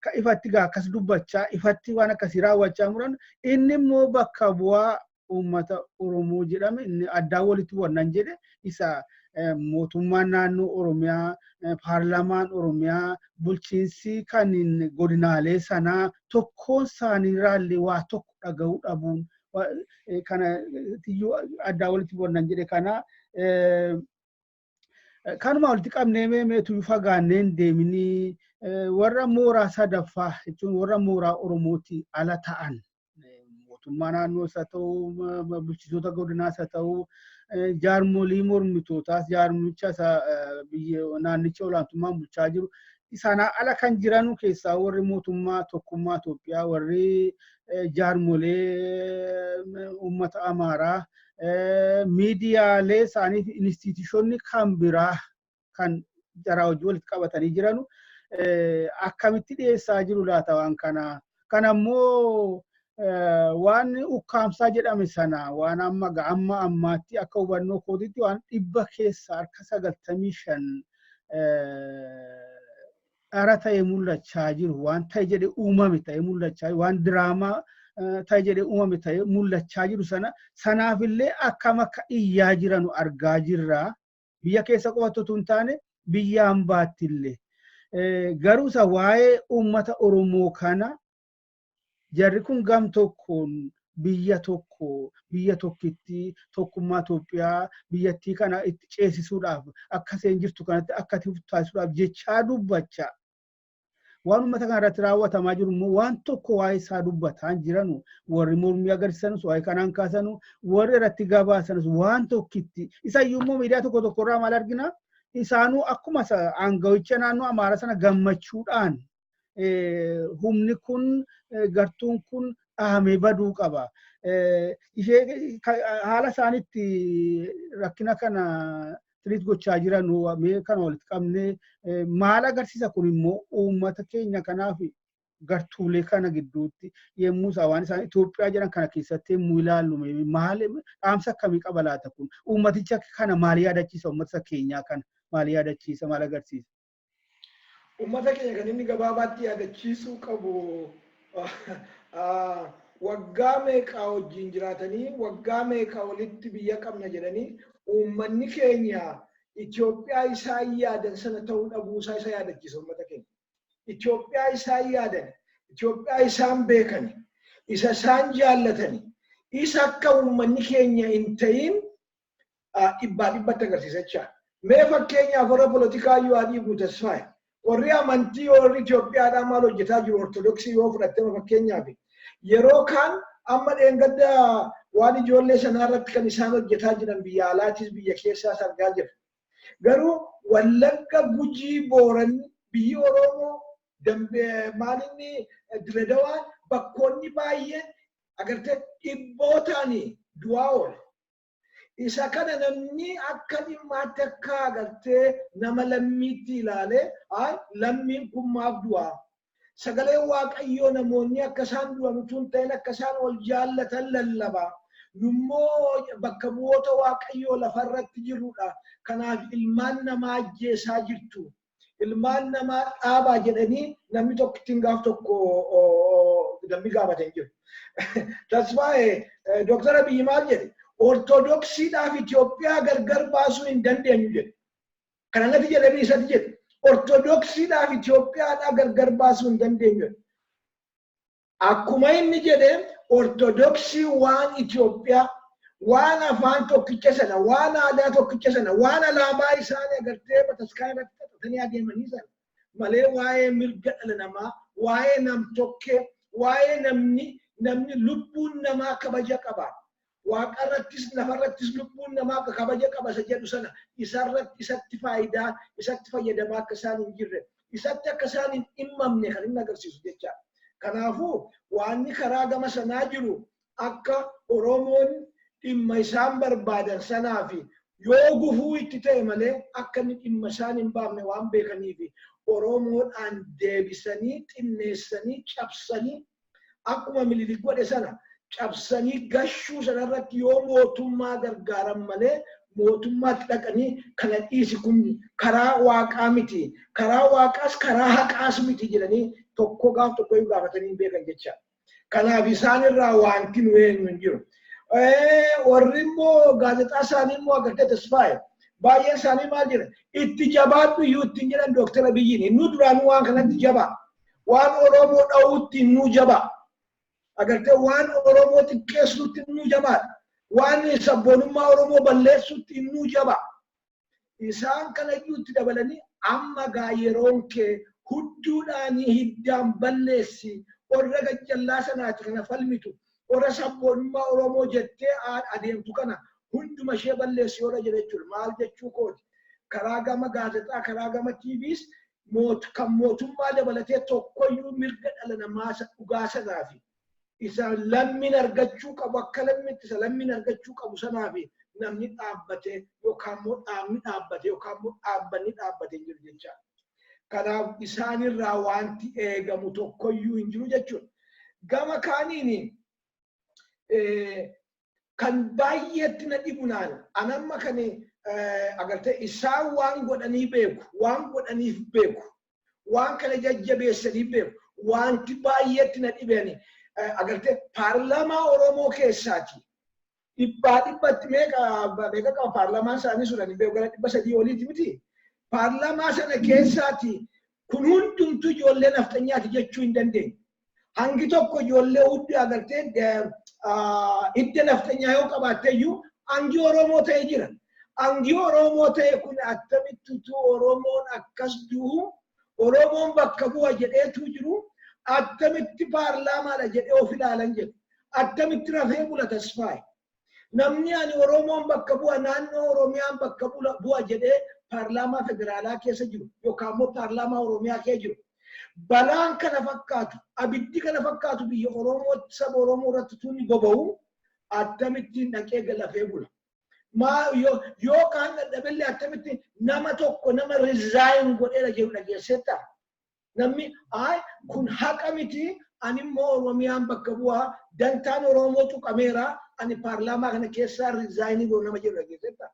ka ifatti gaa akkas dubbachaa ifatti waan akkasii raawwachaa muran inni immoo bakka bu'aa uummata Oromoo jedhame inni addaa walitti wannan jedhe isa mootummaan naannoo Oromiyaa paarlaamaan Oromiyaa bulchiinsi kan godinaalee sanaa tokkoon isaaniirraallee waa tokko dhaga'uu dhabuun kana tiyyuu addaa walitti wannan jedhe kana kanuma walitti qabnee meetu fagaanneen deemnii warra mooraa sadaffaa jechuun warra mooraa Oromooti ala ta'an mootummaa naannoo isa ta'uu bulchitoota godinaa isa ta'uu jaarmolii mormitootaas jaarmicha biyya naannicha olaantummaan bulchaa jiru isaan ala kan jiranu keessaa warri mootummaa tokkummaa Itoophiyaa warri jaarmolee uummata Amaaraa miidiyaalee isaanii fi instituushoonni kan biraa kan jaraa hojii walitti qabatanii jiranu akkamitti dhiyeessaa jiru laata waan kana kanammoo waan ukkaamsaa jedhame sana waan amma ammaatti akka hubannoo kootitti waan 100 keessa harka 95 ara ta'e mul'achaa jiru waan ta'e jedhe uumame ta'e mul'achaa waan diraamaa ta'e jedhe uumame ta'e mul'achaa jiru sanaafillee akkam akka iyyaa jiranu argaa jirra biyya keessa qofatu hin taane biyya hambaattillee garuu isa waa'ee uummata Oromoo kana jarri kun gam tokkoon biyya tokkitti tokkummaa Itoophiyaa biyyattii kana itti ceesisuudhaaf akka isheen jirtu kanatti akka taasisuudhaaf jechaa dubbachaa waan uummata kana irratti raawwatamaa jiru immoo waan tokko waa'ee isaa dubbataa jiranu warri mormii agarsiisanus waa'ee kanaan kaasanu warri irratti gabaasanus waan tokkitti isayyuu immoo miidiyaa tokko irraa maal argina isaanuu akkuma aangawicha naannoo Amaaraa sana gammachuudhaan humni kun gartuun kun dhahamee baduu qaba. Haala isaanitti rakkina kana tiriit gochaa jiran mee kana walitti qabnee maal agarsiisa kun immoo uummata keenya kanaaf gartuulee kana gidduutti yemmuu waan isaan Itoophiyaa jedhan kana keessatti yemmuu ilaallu maal dhaamsa akkamii qaba laata kun uummaticha kana maal yaadachiisa uummata keenyaa kana maal yaadachiisa maal agarsiisa? Uummata keenya kan inni gabaabaatti yaadachiisuu qabu waggaa meeqaa wajjin jiraatanii waggaa meeqaa walitti biyya qabna jedhanii uummanni keenya Itoophiyaa isaan yaadan sana ta'uu dhabuusaa isa yaadachiisa uummata keenya. Itoophiyaa isaan yaadan, Itoophiyaa isaan beekan, isa isaan jaallatan, isa akka uummanni keenya hin ta'in dhibbatti agarsiisa jechaadha. Mee fakkeenyaaf warra poolitikaa yoo adii guutasfaaye. Warri amantii warri Itoophiyaadhaan maal hojjetaa jiru ortodoksii yoo fudhattee fakkeenyaaf yeroo kaan amma dheengadda waan ijoollee sanaa irratti kan isaan hojjetaa jiran biyya alaatis biyya keessaas argaa jirra. Garuu Wallagga Gujii Booranni biyyi Oromoo maalinni Diredawaan bakkoonni baay'een agartee dhibbootaan du'aa oole. Isa kana namni akka dhimmaatti akka agartee nama lammiitti ilaalee lammiin kun maaf du'aa? Sagalee Waaqayyoo namoonni akka isaan du'an utuu hin ta'in akka isaan wal jaallatan lallabaa. Nummoo bakka bu'oota Waaqayyoo lafarratti jirudha. Kanaaf ilmaan namaa ajjeesaa jirtu. Ilmaan namaa dhaabaa jedhanii namni tokko ittiin gaaf tokko namni gaafatan jiru. Tasfaa'ee Dr. Abiyyi maal jedhe? Ortodoksiidhaaf Itoophiyaa gargar baasuu hin dandeenyu jedhe. Kanatti jedhanii isatti jedhe. Ortodoksiidhaaf Itoophiyaadhaa gargar baasuu hin dandeenyu jedhe. Akkuma inni jedhe ortodoksii waan Itoophiyaa waan afaan tokkicha sana waan aadaa tokkicha sana waan alaabaa isaanii agartee bataskaana irratti xaxatanii adeemanii sana malee waa'ee mirga dhala namaa waa'ee nam-tokkee waa'ee namni lubbuun namaa kabaja qaba. Waaqarrattis lafarrattis lubbuun namaa kabaja qaba isa jedhu sana isatti faayidaa isatti fayyadamaa akka isaan hin jirre isatti akka isaan hin dhimmamne kan inni agarsiisu jecha. Kanaafuu waanni karaa gama sanaa jiru akka Oromoon dhimma isaan barbaadan sanaa fi yoo gufuu itti ta'e malee akka inni dhimma isaan hin baafne waan beekaniif Oromoodhaan deebisanii xinneessanii cabsanii akkuma Minilik godhe sana cabsanii gashuu sanarratti yoo mootummaa gargaaran malee mootummaatti dhaqanii kana dhiisi kun karaa waaqaa miti karaa waaqaas karaa haqaas miti jedhanii tokko gaaf tokko yoo gaafatanii beekan jecha. Kanaaf isaan irraa wanti nu eenyu hin jiru. Warri immoo gaazexaa isaanii immoo agartee tasfaaye. Baay'een isaanii maal jedha? Itti jabaadhu iyyuu ittiin jedhan Dooktar Abiyyiin. Inni duraan waan kanatti jabaa. Waan Oromoo dha'uutti nu jabaa. Agartee waan Oromoo xiqqeessuutti nu jabaa. Waan sabboonummaa Oromoo balleessuutti nu jabaa. Isaan kana iyyuutti dabalanii amma gaa yeroon kee hudduudhaanii hiddaan balleessi. Warra gajjallaa sanaati kana falmitu. Warra sabboonummaa Oromoo jettee adeemtu kana hunduma ishee balleessi yoo jedhe jechuudha. Maal jechuu kooti? Karaa gama gaazexaa, karaa gama TVs kan mootummaa dabalatee tokkoyyuu mirga dhala namaa dhugaa sanaafi isa lammiin argachuu qabu akka lammiitti isa lammiin argachuu qabu sanaafi namni dhaabbatee yookaan immoo dhaabni dhaabbatee yookaan immoo dhaabbanni dhaabbatee jiru jecha. Kanaaf isaanirraa wanti eegamu tokkoyyuu hin jiru jechuudha. Gama kaaniin kan baay'eetti na dhibunaan anamma kan agartee isaan waan godhanii beeku, waan godhaniif beeku, waan kana jajjabeessanii beeku, wanti baay'eetti na dhibani agartee paarlaamaa Oromoo keessaati. Dhibbatti meeqa qaba paarlaamaan isaanii sudhanii beeku gara 300 oliiti miti. Paarlaamaa sana keessaati kun hundumtuu ijoollee naftanyaati jechuu hin dandeenye. Hangi tokko ijoollee hundi agartee hidda naftanyaa yoo qabaatteeyyuu hangi Oromoo ta'e jira. Hangi Oromoo ta'e kun akkamittu Oromoon akkas du'u Oromoon bakka bu'a jedheetu jiru akkamitti paarlaamaadha jedhee of ilaalan jedhu. Akkamitti rafee bula tasfaaye. Namni ani Oromoon bakka bu'a naannoo Oromiyaan bakka bu'a jedhee paarlaamaa federaalaa keessa jiru yookaan immoo paarlaamaa Oromiyaa keessa jiru. Balaan kana fakkaatu, abiddi kana fakkaatu biyya Oromoo saba Oromoo irratti tuni boba'u akkamittiin dhaqee galafee bula. Yookaan dadhabillee akkamitti nama tokko nama rizaayin godheera jedhu dhageessetta. Namni kun haqa miti ani immoo Oromiyaan bakka bu'aa dantaan Oromoo tuqameera ani paarlaamaa kana keessaa rizaayinii godhu nama jedhu dhageessetta.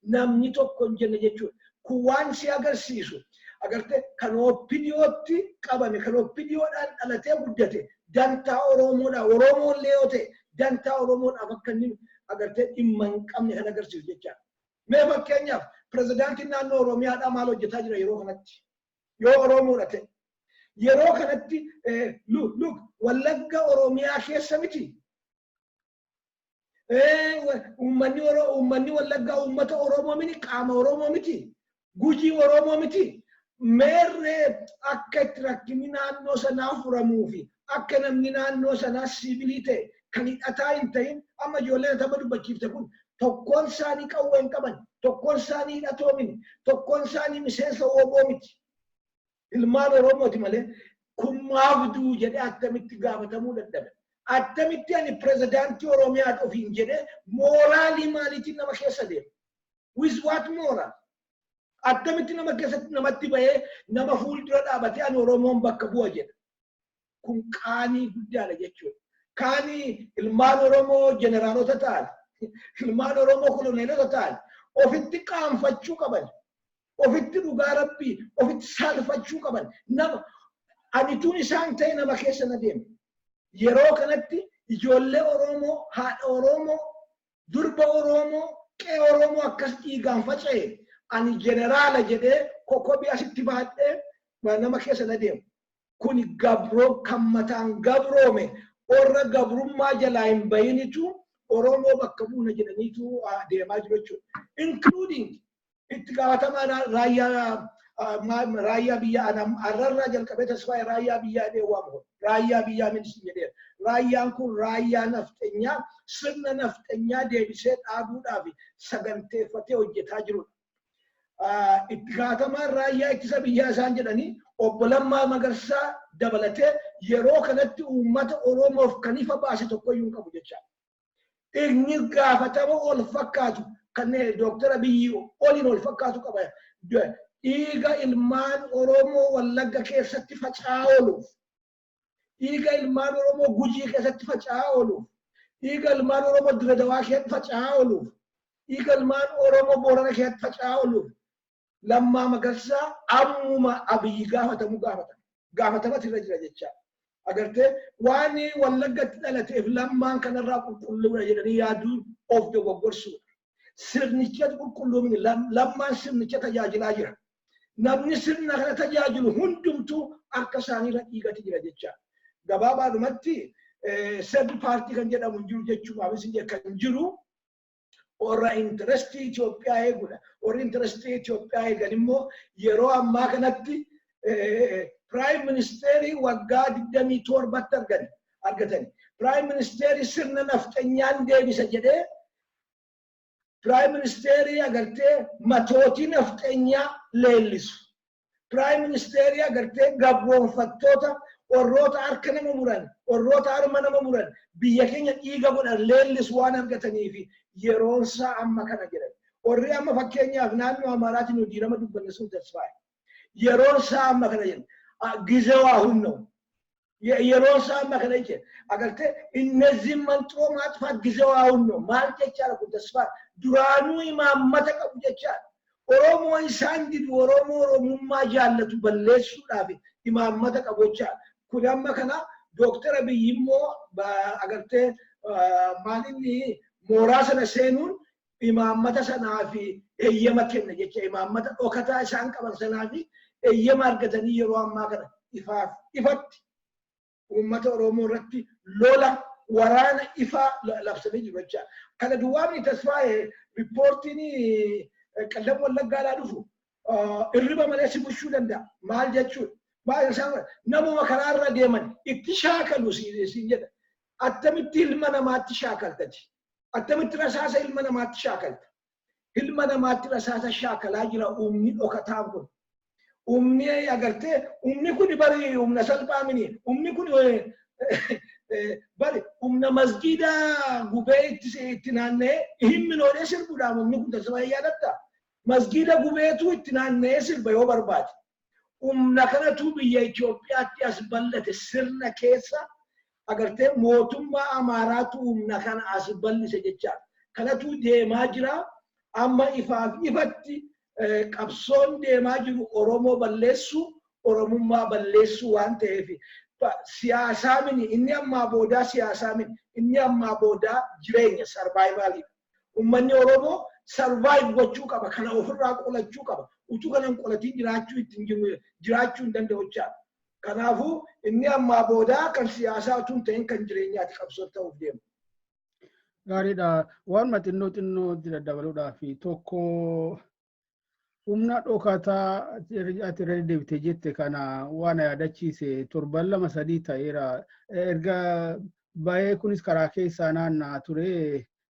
Namni tokko hin jenne jechuudha. Kun waan si agarsiisu. Agartee kan oppidiyootti qabame kan oppidiyoodhaan dhalatee guddate dantaa Oromoodhaa Oromoollee yoo ta'e dantaa Oromoodhaaf akka inni agartee dhimma hin qabne kan agarsiisu jecha. Mee fakkeenyaaf pirezidaantiin naannoo Oromiyaadhaa maal hojjetaa jira yeroo kanatti? Yoo Oromoodha ta'e yeroo kanatti Wallagga Oromiyaa keessa miti. Uummanni Wallaggaa uummata Oromoo miti qaama Oromoo miti. Gujii Oromoo miti. Meerree akka itti rakkinni naannoo sanaa furamuu fi akka namni naannoo sanaa siivilii ta'e kan hidhataa hin ta'in amma ijoolleen tapha dubbachiifte kun tokkoon isaanii qawwee hin qaban, tokkoon isaanii hidhatoo miti, tokkoon isaanii miseensa WBO miti. Ilmaan Oromooti malee kun maaf du'u jedhee akkamitti gaafatamuu dadhabe. Akkamitti ani pirezidaantii Oromiyaa ofiin jedhee mooraalii maaliitiin nama keessa deema? With what moral? Akkamitti nama keessatti namatti bahee nama fuuldura dhaabatee ani Oromoon bakka bu'a jedha. Kun qaanii guddaadha jechuudha. Qaanii ilmaan Oromoo jeneraalota ta'an, ilmaan Oromoo koloneelota ta'an ofitti qaanfachuu qaban, ofitti dhugaa rabbii, ofitti saalfachuu qaban. Nama anituun isaan ta'e nama keessa na deema. Yeroo kanatti ijoollee Oromoo, haadha Oromoo, durba Oromoo, qe'ee Oromoo akkas dhiigaan faca'e. Ani jeneraala jedhee kokkobii asitti baadhee nama keessa na deemu. Kuni gabroo kan mataan gabroome warra gabrummaa jalaa hin bayinitu Oromoo bakka buuna jedhaniitu deemaa jiru jechuudha. Including itti gaafatamaa raayyaa biyyaa arrarraa jalqabee tasfaayee raayyaa biyyaa jedhee waamu. Raayyaa biyyaa ministi jedhee. Raayyaan kun raayyaa nafxenyaa sirna nafxenyaa deebisee dhaabuudhaaf saganteeffatee hojjetaa jirudha. Itti gaafatamaan raayyaa ittisa biyyaa isaan jedhanii obbo Lammaa Magarsaa dabalatee yeroo kanatti uummata Oromoof kan ifa baase tokkoyyuu hin qabu jecha. Inni gaafatama ol fakkaatu kan Dooktar Abiyyi oliin ol fakkaatu qaba. Dhiiga ilmaan Oromoo Wallagga keessatti faca'aa ooluuf, dhiiga ilmaan Oromoo Gujii keessatti faca'aa ooluuf, dhiiga ilmaan Oromoo Diradawaa keessatti faca'aa ooluuf, dhiiga ilmaan Oromoo Boorana keessatti faca'aa ooluuf. Lammaa Magarsaa ammuma Abiyyi gaafatamu gaafata. gaafatamat irra jira jecha agartee waan wallagatti dhalateef lammaan kanarraa qulqulluudha jedhanii yaaduun of dogoggorsu sirnicha qulqulluumni lammaan sirnicha tajaajilaa jira namni sirna kana tajaajilu hundumtuu akka isaaniirra dhiigati jira jecha gabaabaadhumatti sirni paartii kan jedhamu jiru jechuudhaafis kan jiru warra intirestii Itoophiyaa eegudha warri intirestii Itoophiyaa eegan immoo yeroo ammaa kanatti Prime Minister waggaa 27 argatani. Prime Minister sirna nafxanyaan deebisa jedhee Prime Minister agartee matootii nafxanyaa leellisu. Prime Minister agartee gabroonfattoota warroota harka nama muran, warroota harma nama muran, biyya keenya dhiiga godhan leellisu waan argataniif yeroon isaa amma kana jedhan. Warri amma fakkeenyaaf naannoo Amaaraatiin hojii nama dubbanne sun tasfaaye. Yeroon isaa amma kana jedhan. ጊዜው አሁን ነው የሮሳ መከለች አገርተ እነዚህ መንጥሮ ማጥፋት ጊዜው አሁን ነው ማለት ይቻላል ተስፋ ዱራኑ ኢማመተ ቀብጀቻ ኦሮሞ ኢሳንዲ ኦሮሞማ ጃለቱ በለሱ ዳፊ ኢማመተ ቀቦቻ ኩዳማ ከና ዶክተር አብይሞ አገርተ ማንኒ ሞራሰነ ሴኑን ኢማመተ ሰናፊ እየመከነ የቸ ኢማመተ ኦከታ ኢሳን ቀበን ሰናፊ እየማርገተኒ የሮ አማከረ ኢፋት ኡመተ ኦሮሞ ረቲ ሎላ ወራነ ኢፋ ለብሰኒ ይበቻ ከለ ዱዋኒ ተስፋዬ ሪፖርቲኒ ቀለም ወለጋላ ዱፉ እርባ መለስ ቡሹ ደንዳ ማል ጀቹ ባይሳም ነሙ መከራራ ደመን ኢትሻከሉ ሲጀደ አተምት ህልመና ማትሻከልተች አተምት ረሳሰ ህልመና ማትሻከልት ህልመና ማትረሳሰ ሻከላ ጅራ ኡሚ ኦከታም umni agarte umni kun bari umna salpamini umni kun bari umna masjida gubeit itinanne himminode sirbuda umni kun tasawaya yadatta masjida gubetu itinanne sirba yo barbat umna kanatu biya Itoophiyaatti asballate sirna keessa agarte mootummaa Amaaraatu umna kana asballise jecha kanatu deemaa jira amma ifatti qabsoon deemaa jiru Oromoo balleessu Oromummaa balleessu waan ta'eef siyaasaa mini inni amma booda siyaasaa mini inni amma booda jireenya survivalii ummanni Oromoo survive gochuu qaba kana ofirraa qolachuu qaba utuu kanan qolatiin jiraachuu hin danda'ucha kanaafu inni amma booda kan siyaasaa utuu ta'in kan jireenyaati qabsoon ta'uuf deemu gaariidha waan xinnoo daddabaluudhaa fi tokko umna dhokataa ati irra deebitee jette kana waan yaadachiise torban lama sadii ta'eera erga baay'ee kunis karaa keessaa naanna'aa ture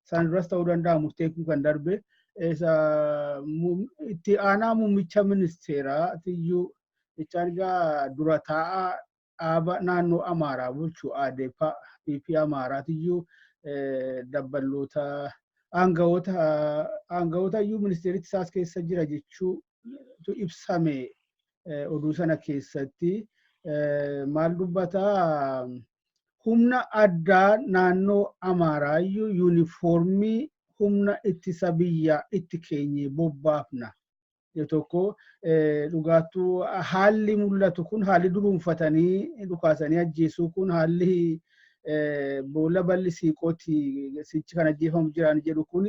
isaan duras ta'uu danda'a murtee kun kan darbe itti aanaa muummicha ministeeraa tiyyuu jechaan egaa dura taa'aa dhaaba naannoo Amaaraa bulchu ADP PP Amaaraa tiyyuu dabballoota aangawoota iyyuu ministeeritti isaas keessa jira jechuu ibsame oduu sana keessatti maal dubbataa humna addaa naannoo Amaaraa iyyuu yuunifoormii humna ittisa biyyaa itti keenye bobbaafna tokko dhugaattuu haalli mul'atu kun haalli duruunfatanii dhukaasanii ajjeesuu kun haalli boolla balli siiqooti sichi kan ajjeefamu jiraan jedhu kun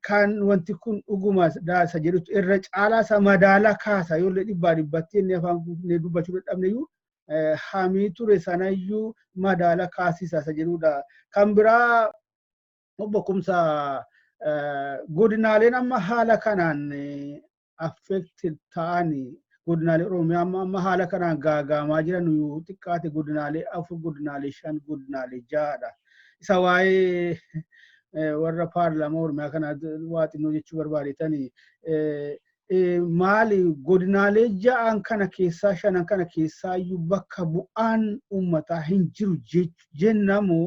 kan wanti kun dhuguma daasa jedhutu irra caalaa isa madaala kaasa yoo dhibbatti inni afaan guutuu dubbachuu dadhabneyyuu hamii ture sanayyuu madaala kaasisa isa jedhudha kan biraa obbokumsa godinaaleen amma haala kanaan affected ta'anii godinaalee Oromiyaa amma haala kanaan gaagaamaa jiran yoo xiqqaate godinaalee 4 godinaalee 5 godinaalee 6dha isa waa'ee warra paarlaamaa Oromiyaa kana waa xinnoo jechuu barbaadetanii maali godinaalee 6 kana keessaa 5 kana keessaa iyyuu bakka bu'aan uummataa hin jiru jennamoo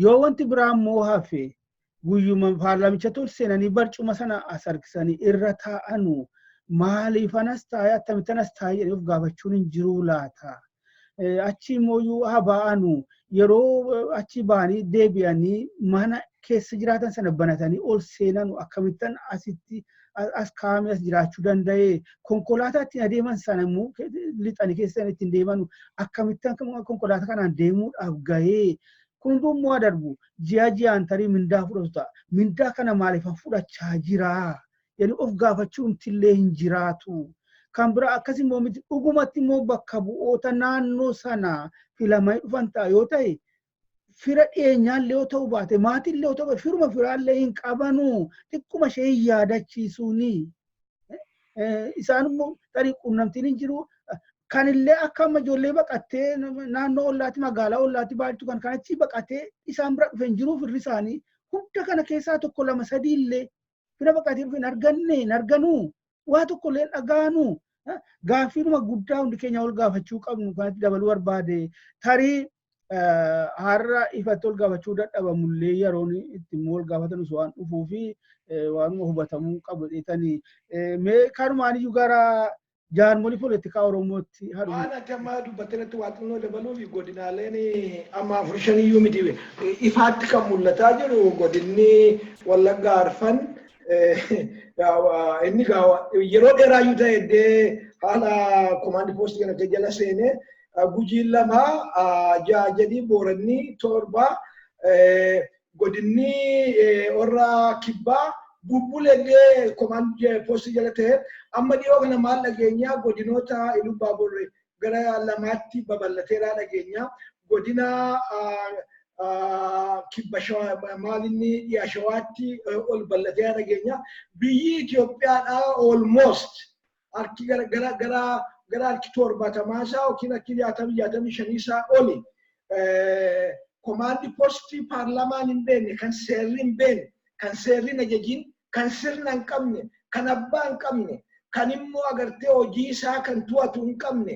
yoo wanti biraa immoo hafe guyyuma paarlaamicha seenanii barcuma sana as harkisanii irra taa'anu maaliifanas taa'ee attamittanas taa'ee jedhee of gaafachuun hin jiru laata achi immoo haa ba'anu yeroo achi ba'anii deebi'anii mana keessa jiraatan sana banatanii ol seenan akkamittan asitti as kaa'amee as jiraachuu danda'e konkolaataa ittiin adeeman sana immoo lixanii keessa ittiin deeman akkamittan konkolaataa kanaan deemuudhaaf gahee kun hundummoo darbu ji'aan tarii mindaa fudhatu ta'a. Mindaa kana maaliif fudhachaa jira? Yani of gaafachuun tillee hin jiraatu. Kan bira akkasii immoo miti dhugumatti immoo bakka bu'oota naannoo sana filamanii dhufan ta'a yoo ta'e fira dhiyeenyaallee yoo ta'u baate maatiillee yoo ta'u firuma firaallee hin qabanu xiqquma ishee hin yaadachiisuuni. Isaan immoo tarii quunnamtiin hin jiru. Kanillee akka amma ijoollee baqattee naannoo ollaatti magaalaa ollaatti baay'atu kan achi baqatee isaan bira dhufe hin jiru firri isaanii hunda kana keessaa tokko lama sadii illee fira baqatee dhufe hin arganu waa tokko illee dhagaanu gaaffiinuma guddaa hundi keenya ol gaafachuu qabnu kanatti dabaluu barbaade tarii har'a ifatti ol gaafachuu dadhabamullee yeroon itti immoo ol gaafatan osoo waan dhufuu fi waanuma hubatamuu qabu dheetanii mee kanumaaniyyuu gara jaarmolii poolitikaa Oromootti haadhu. Waan akka ammaa dubbatteeratti waaqnoo dabaluu fi godinaaleen amma afur shaniyyuu miti ifaatti kan mul'ataa jiru godinni Wallaggaa Arfan inni yeroo dheeraayyuu ta'eddee haala komaandi poostii kana jala seenee Gujiin lama jedhii Booranni torba godinni warra kibbaa bubbuleellee komaandi poostii jala ta'e amma dhiyoo kana maal dhageenyaa godinoota Iluu Baaburree gara lamaatti babal'ateeraa dhageenyaa godina kibba maalinni dhiyaa shawaatti ol bal'ateeraa dhageenyaa biyyi Itoophiyaadhaa almost harki gara harki 70 isaa yookiin harki 65 isaa oli komaandi poostii paarlamaan hin beekne kan seerri hin beekne kan seerri ajajiin kan sirna hin qabne kan abbaa hin qabne kan immoo agartee hojii isaa kan to'atu hin qabne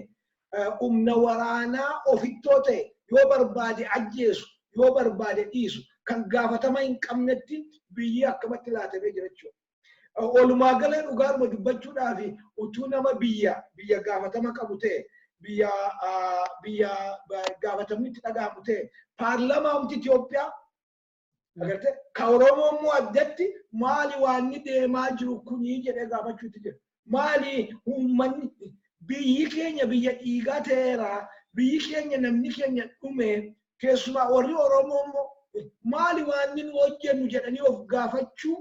humna waraanaa ofittoo ta'e yoo barbaade ajjeesu yoo barbaade dhiisu kan gaafatama hin qabnetti biyyi akkamatti laatamee jira jechuudha. Walumaa galee dhugaaruma dubbachuudhaaf utuu nama biyya gaafatama qabu ta'e biyya gaafatamni itti dhaga'amu ta'e paarlamaa Itoophiyaa agartee ka Oromoo immoo addatti maali waan inni deemaa jiru kunii jedhee gaafachuutti jira. Maali uummanni biyyi keenya biyya dhiigaa ta'eera biyyi keenya namni keenya dhume keessumaa warri Oromoo immoo maali waan inni hojjennu jedhanii of gaafachuu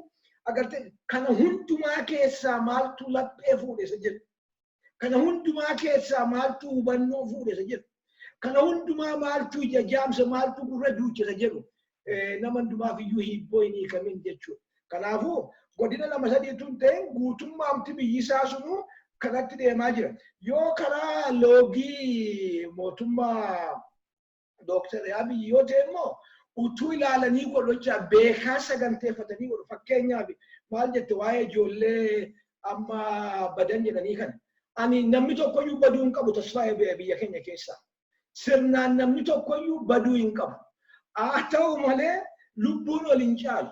agartee kana hundumaa keessaa maaltu laphee fuudhesa jedhu. Kana hundumaa keessaa maaltu hubannoo fuudhesa jedhu. Kana hundumaa maaltu ija jaamsa maaltu gurra duuchesa jedhu. Nama hundumaaf iyyuu hibboo hin hiikamin jechuudha. Kanaafuu godina lama sadiitu hin ta'in guutummaamti biyyi isaa sunuu kanatti deemaa jira. Yoo karaa loogii mootummaa Dooktar Abiyyi yoo ta'e immoo utuu ilaalanii godhachaa beekaa saganteeffatanii godhu. Fakkeenyaaf maal jette waa'ee ijoollee amma badan jedhanii kana. Ani namni tokkoyyuu baduu hin qabu tasfaa'ee biyya keenya keessaa. Sirnaan namni tokkoyyuu baduu hin qabu. Haa ta'u malee lubbuun waliin caalu.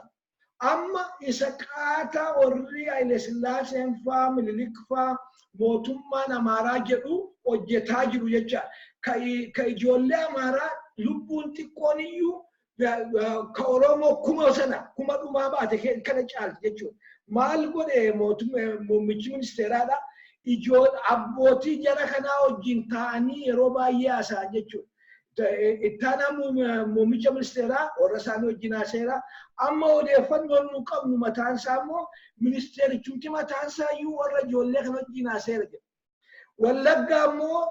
Amma isa qaataa warri Haile Sillaaseen fa'aa Minilik fa'aa mootummaan Amaaraa jedhu hojjetaa jiru jecha. Ka ijoollee Amaaraa lubbuun xiqqoon iyyuu ka Oromoo kuma dhumaa baate kana caalti jechuudha. Maal godhe muummichi ministeeraadha. Abbootii jara kanaa wajjin ta'anii yeroo baay'ee haasa'an jechuudha. Ittaana muummicha ministeeraa warra isaanii wajjin haaseera. Amma odeeffannoon nu qabnu mataan isaa immoo ministeerichumti mataan isaa iyyuu warra ijoollee kana wajjin haaseera jedha. Wallaggaa immoo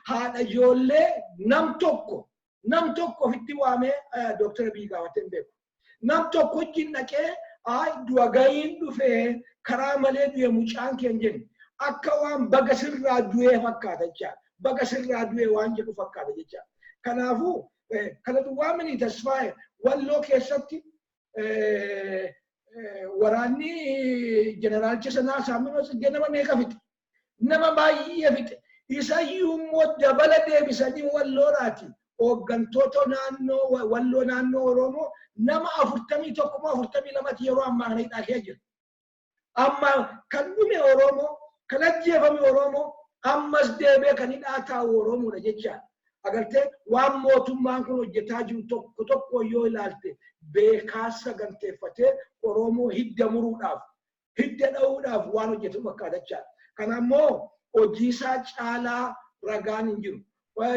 haadha ijoollee nam tokko ofitti waamee Dooktar Abiyyi gaafatee hin beeku. Nam tokko wajjin dhaqee du'a gahiin dhufee karaa malee du'e mucaan keenya jenni. Akka waan baga sirraa du'ee fakkaata jecha. Baga sirraa du'ee waan jedhu fakkaata jecha. Kanaafuu kanatu waamanii tasfaa'e Walloo keessatti waraanni jeneraalicha sanaa Saaminoo Tsiggee nama meeqa fixe? Nama baay'ee fixe. Isayyuu immoo dabala deebisanii Walloodhaati. Hooggantoota Walloo naannoo Oromoo nama 41 yeroo ammaa kana hidhaa jira. Amma kan dhume Oromoo kan ajjeefame Oromoo ammas deebee kan hidhaa taa'u Oromoodha jecha. agartee waan mootummaan kun hojjetaa jiru tokko tokko yoo ilaalte beekaa saganteeffatee Oromoo hidda muruudhaaf hidda dha'uudhaaf waan hojjetu fakkaatachaa. Kanammoo hojiisaa caalaa ragaan hin jiru.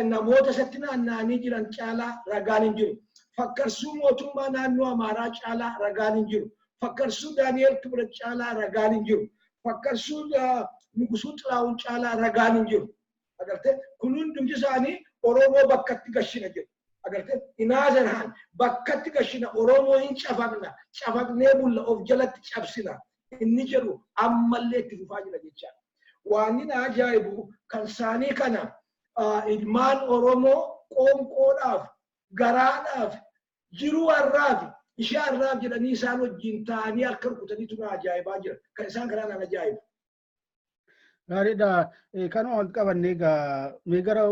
Namoota isatti naanna'anii jiran caalaa ragaan hin jiru. Fakkarsuu mootummaa naannoo Amaaraa caalaa ragaan hin jiru. Fakkarsuu Daani'el Kibret caalaa ragaan hin jiru. Fakkarsuu Nugusuu Xilaawun caalaa ragaan hin jiru. Agartee kun hundumti isaanii Oromoo bakkatti gashina jiru. Agartee inaazarhaan bakkatti gashina Oromoo hin cafaqna. Cafaqnee bulla of jalatti cabsina. Inni jedhu ammallee itti fufaa jira jechaadha. Waan inni ajaa'ibu kan isaanii kana ilmaan Oromoo qoonqoodhaaf garaadhaaf jiruu har'aaf ishee har'aaf jedhanii isaan wajjin ta'anii harka rukutaniitu na ajaa'ibaa jira. Kan isaan kanaan na ajaa'ibu. Gaariidha. Kanuma wal qabannee egaa mee gara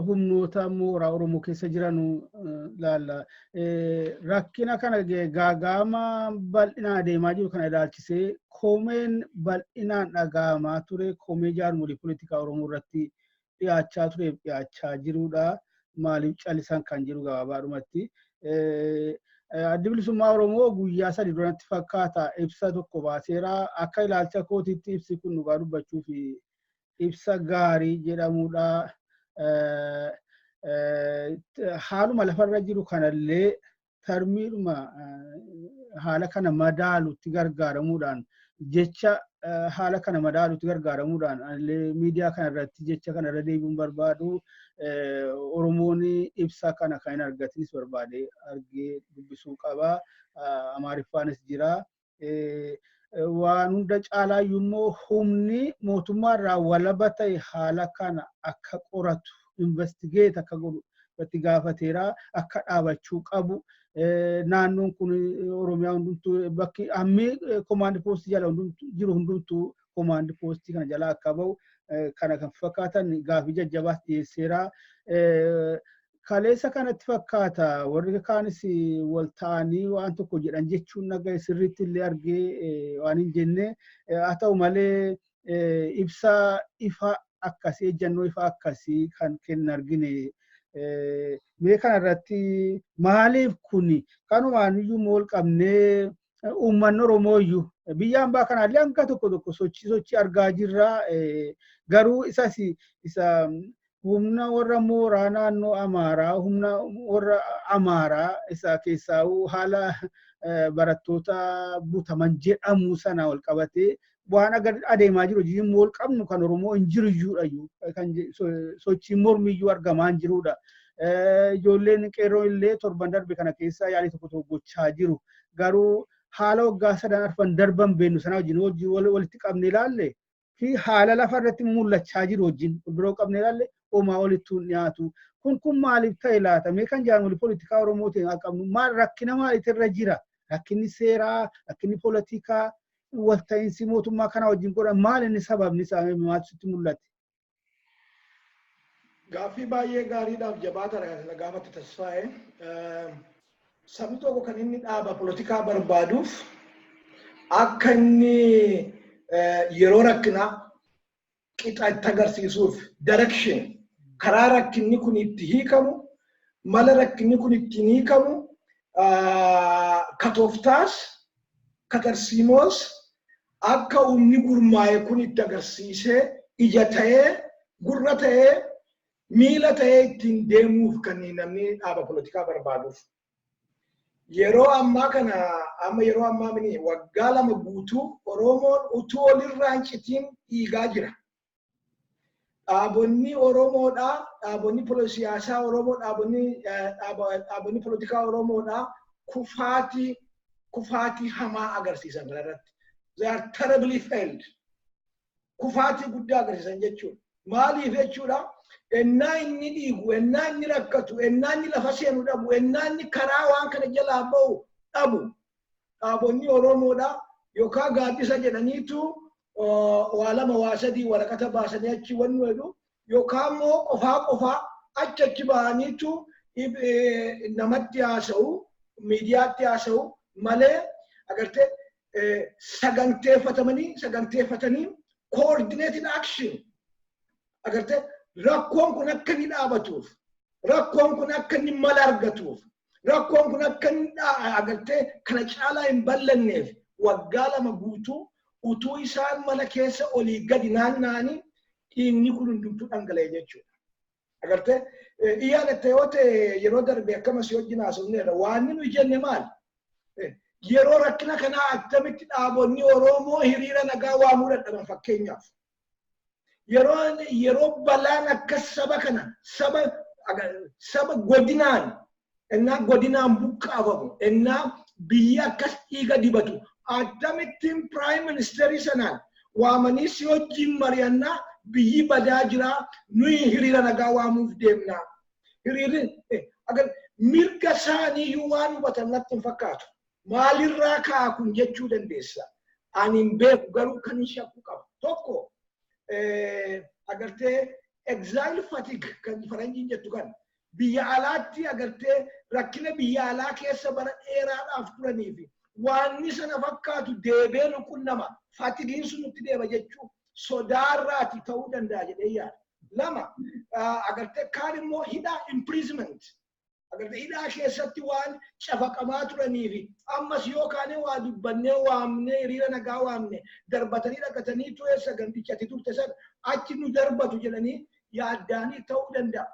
humnoota mooraa Oromoo keessa jiran laalla. Rakkina kana gaagama bal'inaan adeemaa jiru kana ilaalchisee komeen bal'inaan dhaga'amaa ture. Komee jaarmolii poolitikaa Oromoo irratti dhiyaachaa tureef dhiyaachaa jirudha. Maaliif callisaan kan jiru gabaabaadhumatti. Addi bilisummaa Oromoo guyyaa 3 duratti fakkaata ibsa tokko baaseera. Akka ilaalcha kootiitti ibsi kun dhugaa dubbachuuf ibsa gaarii jedhamudha. Haaluma lafarra jiru kanallee tarmiidhuma haala kana madaalutti gargaaramuudhaan jecha haala kana madaalutti gargaaramuudhaan miidiyaa kana irratti jecha kana irra deebi'uun barbaadu. Oromoon ibsa kana kan hin argatinis barbaade argee dubbisuu qaba. Amaariffaanis jira. Waan hunda caalaa immoo humni mootummaa irraa walaba ta'e haala kana akka qoratu investigeet akka godhu itti gaafateera. Akka dhaabachuu qabu. Naannoon kun Oromiyaa hundumtuu bakki hammi komaandi poostii jala jiru hundumtuu komaandi poostii kana jala akka bahu kana kan fakkaatan gaafii jajjabaas dhiyeesseera. Kaleessa kanatti fakkaata warri kaanis wal ta'anii waan tokko jedhan jechuun nagaa sirriitti illee argee waan hin jenne. Haa ta'u malee ibsa ifa akkasii ejjennoo ifa akkasii kan kennan argine. Mee kana irratti maaliif kuni kanumaan iyyuu mool qabnee uummanni Oromoo iyyuu biyya hambaa kanaallee hanga tokko sochii argaa jirra. Garuu isa humna warra mooraa naannoo Amaaraa humna warra Amaaraa isa keessaa haala barattoota butaman jedhamu sana wal qabatee waan adeemaa jiru hojiin mool qabnu kan Oromoo hin jiru iyyuudha. Kan sochiin mormiyyuu argamaa hin jirudha. Ijoolleen qeerroo illee torban darbe kana keessa yaalii tokko gochaa jiru. Garuu haala waggaa 3 darban beennu sana wajjin walitti qabne ilaalle fi haala lafa irratti mul'achaa jiru wajjin biroo qabne ilaalle homaa walitti dhiyaatu. Kun maaliif ta'e laata? Mee kan jaarmolii poolitikaa Oromootiin qabnu maal rakkina maaliitu irra jira? Rakkinni seeraa, rakkinni poolitikaa, walta'iinsi mootummaa kana wajjin godhan maal inni sababni isaa maaltu sitti mul'ate? Gaaffii baay'ee gaariidhaaf jabaataadha gaafatti tasfaa'e. Sabni tokko kan inni dhaaba poolitikaa barbaaduuf akka inni yeroo rakkinaa qixa itti agarsiisuuf direction karaa rakkinni kun itti hiikamu mala rakkinni kun ittiin hiikamu katooftaas katarsiimoos akka umni gurmaa'e kun itti agarsiisee ija ta'ee gurra ta'ee miila ta'ee ittiin deemuuf kan namni dhaaba poolitikaa barbaaduuf. Yeroo ammaa kana yeroo ammaa mini waggaa 2 guutuu Oromoon utuu walirraa hin citiin dhiigaa jira. Dhaabonni Oromoodhaa, dhaabonni siyaasaa Oromoo, dhaabonni poolitikaa Oromoodhaa kufaatii hamaa agarsiisan kanarratti. They are terribly failed. Kufaatii guddaa agarsiisan jechuudha. Maaliif jechuudha? Ennaa inni dhiigu, ennaa inni rakkatu, ennaa inni lafa seenu dhabu, ennaa inni karaa waan kana jalaa bahu dhabu. Dhaabonni Oromoodhaa yookaan gaaddisa jedhaniitu waa 2 waa 3 waraqata baasanii achi wannu jedhu yookaan immoo qofaa achi bahaniitu namatti haasa'u, miidiyaatti haasa'u malee agartee saganteeffatanii coordinated action agartee rakkoon kun akka inni dhaabatuuf rakkoon kun akka inni mala argatuuf rakkoon kun akka inni agartee kana caalaa hin ballanneef waggaa 2 guutuu utuu isaan mana keessa olii gadi naanna'anii dhiigni kun hundumtuu dhangala'e jechuudha. Agartee iyyaadatte yoo ta'e yeroo darbe akkamas wajjin haasofneerra waan nu jenne maal? Yeroo rakkina kanaa akkamitti dhaabonni Oromoo hiriira nagaa waamuu dadhaban fakkeenyaaf. Yeroo balaan akka saba kana saba godinaan buqqaafamu ennaa biyya akkas dhiiga dibatu akkamittiin Prime Minister sanaan waamanii si wajjin mari'annaa biyyi badaa jira nuyi hiriira nagaa waamuuf deemna. Hiriirri mirga isaaniiyyuu waan hubatan natti hin fakkaatu. Maalirraa ka'a kun jechuu dandeessa. Ani hin beeku garuu kan shakku qaba. Tokko agartee exile fatigue kan faranjiin jettu kan biyya alaatti agartee rakkina biyya alaa keessa bara dheeraadhaaf turanii fi waan sana fakkaatu deebee nu qunnama fatigiin sun nutti deema jechuu sodaarraati ta'uu danda'a jedhee yaada. Lama agartee kaan immoo hidhaa imprisonment agartee hidhaa keessatti waan cafaqamaa turanii fi ammas yookaan waa dubbannee waamnee hiriira nagaa waamne darbatanii dhaqatanii tu'eessa gantichatti turte sana achi nu darbatu jedhanii yaaddaanii ta'uu danda'a.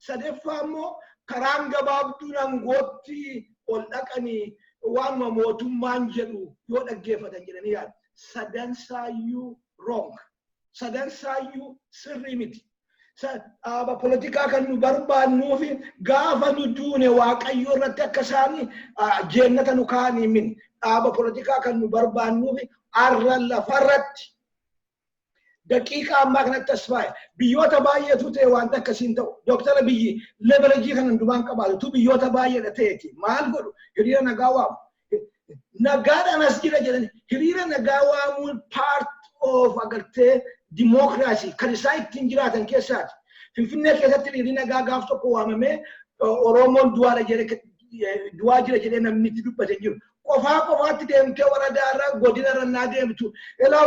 Sadeeffaa immoo karaan gabaabduun angootti ol dhaqanii waanuma mootummaan jedhu yoo dhaggeeffatan jedhanii yaadu. Sadansaayyuu wrong. Sadansaayyuu sirrii miti. Dhaaba politikaa kan nu barbaannuufi gaafa nu duune waaqayyo irratti akka isaanii jeennata nu kaa'anii min dhaaba politikaa kan nu barbaannuufi arra lafarratti daqiiqa ammaa kanatti as baay'ee biyyoota baay'eetu ta'e wanta akkasiin ta'u dooktara biyyi leverajii kan hundumaan qabaatu biyyoota baay'eedha ta'eeti maal godhu hiriira nagaa waamu nagaadhaan as jira jedhani hiriira nagaa waamuun part of agartee democracy kan isaa ittiin jiraatan keessaati. Finfinnee keessatti hiriirri nagaa gaaf tokko waamamee Oromoon du'aa jira jedhee namni itti dubbate jiru. Qofaatti deemtee waradaarraa godina rannaa deemtu. Ilaa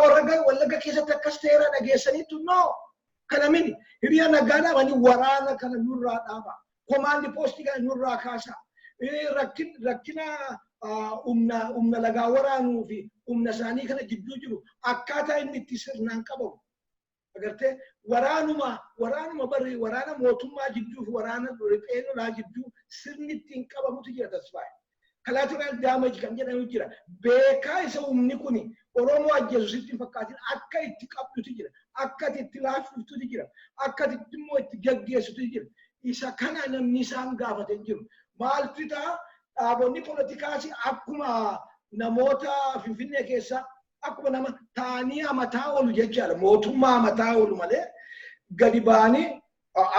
Wallagga keessatti akkas ta'eera dhageessaniitu noo. Kana mini hiriira nagaa dhaabanii waraana kana nurraa dhaaba. Komaandi poostii kana nurraa kaasa. Rakkina humna lagaa waraanuu fi humna isaanii kana jidduu jiru akkaataa inni itti sirnaan qabamu. Agartee waraanuma barri waraana mootummaa jidduu fi waraana ripheenolaa jidduu sirni ittiin qabamutu jira tasfaa'e. Collateral damage kan jedhamu jira. Beekaa isa humni kuni Oromoo ajjeesu sitti fakkaatiin akka itti qabdutu jira. Akka itti laaffiftutu jira. Akka itti immoo itti gaggeessutu jira. Isa kana namni isaan gaafate jiru. Maaltu ta'a? Dhaabonni politikaas akkuma namoota Finfinnee keessa akkuma nama taanii amataa oolu jechaadha. Mootummaa amataa oolu malee gadi ba'anii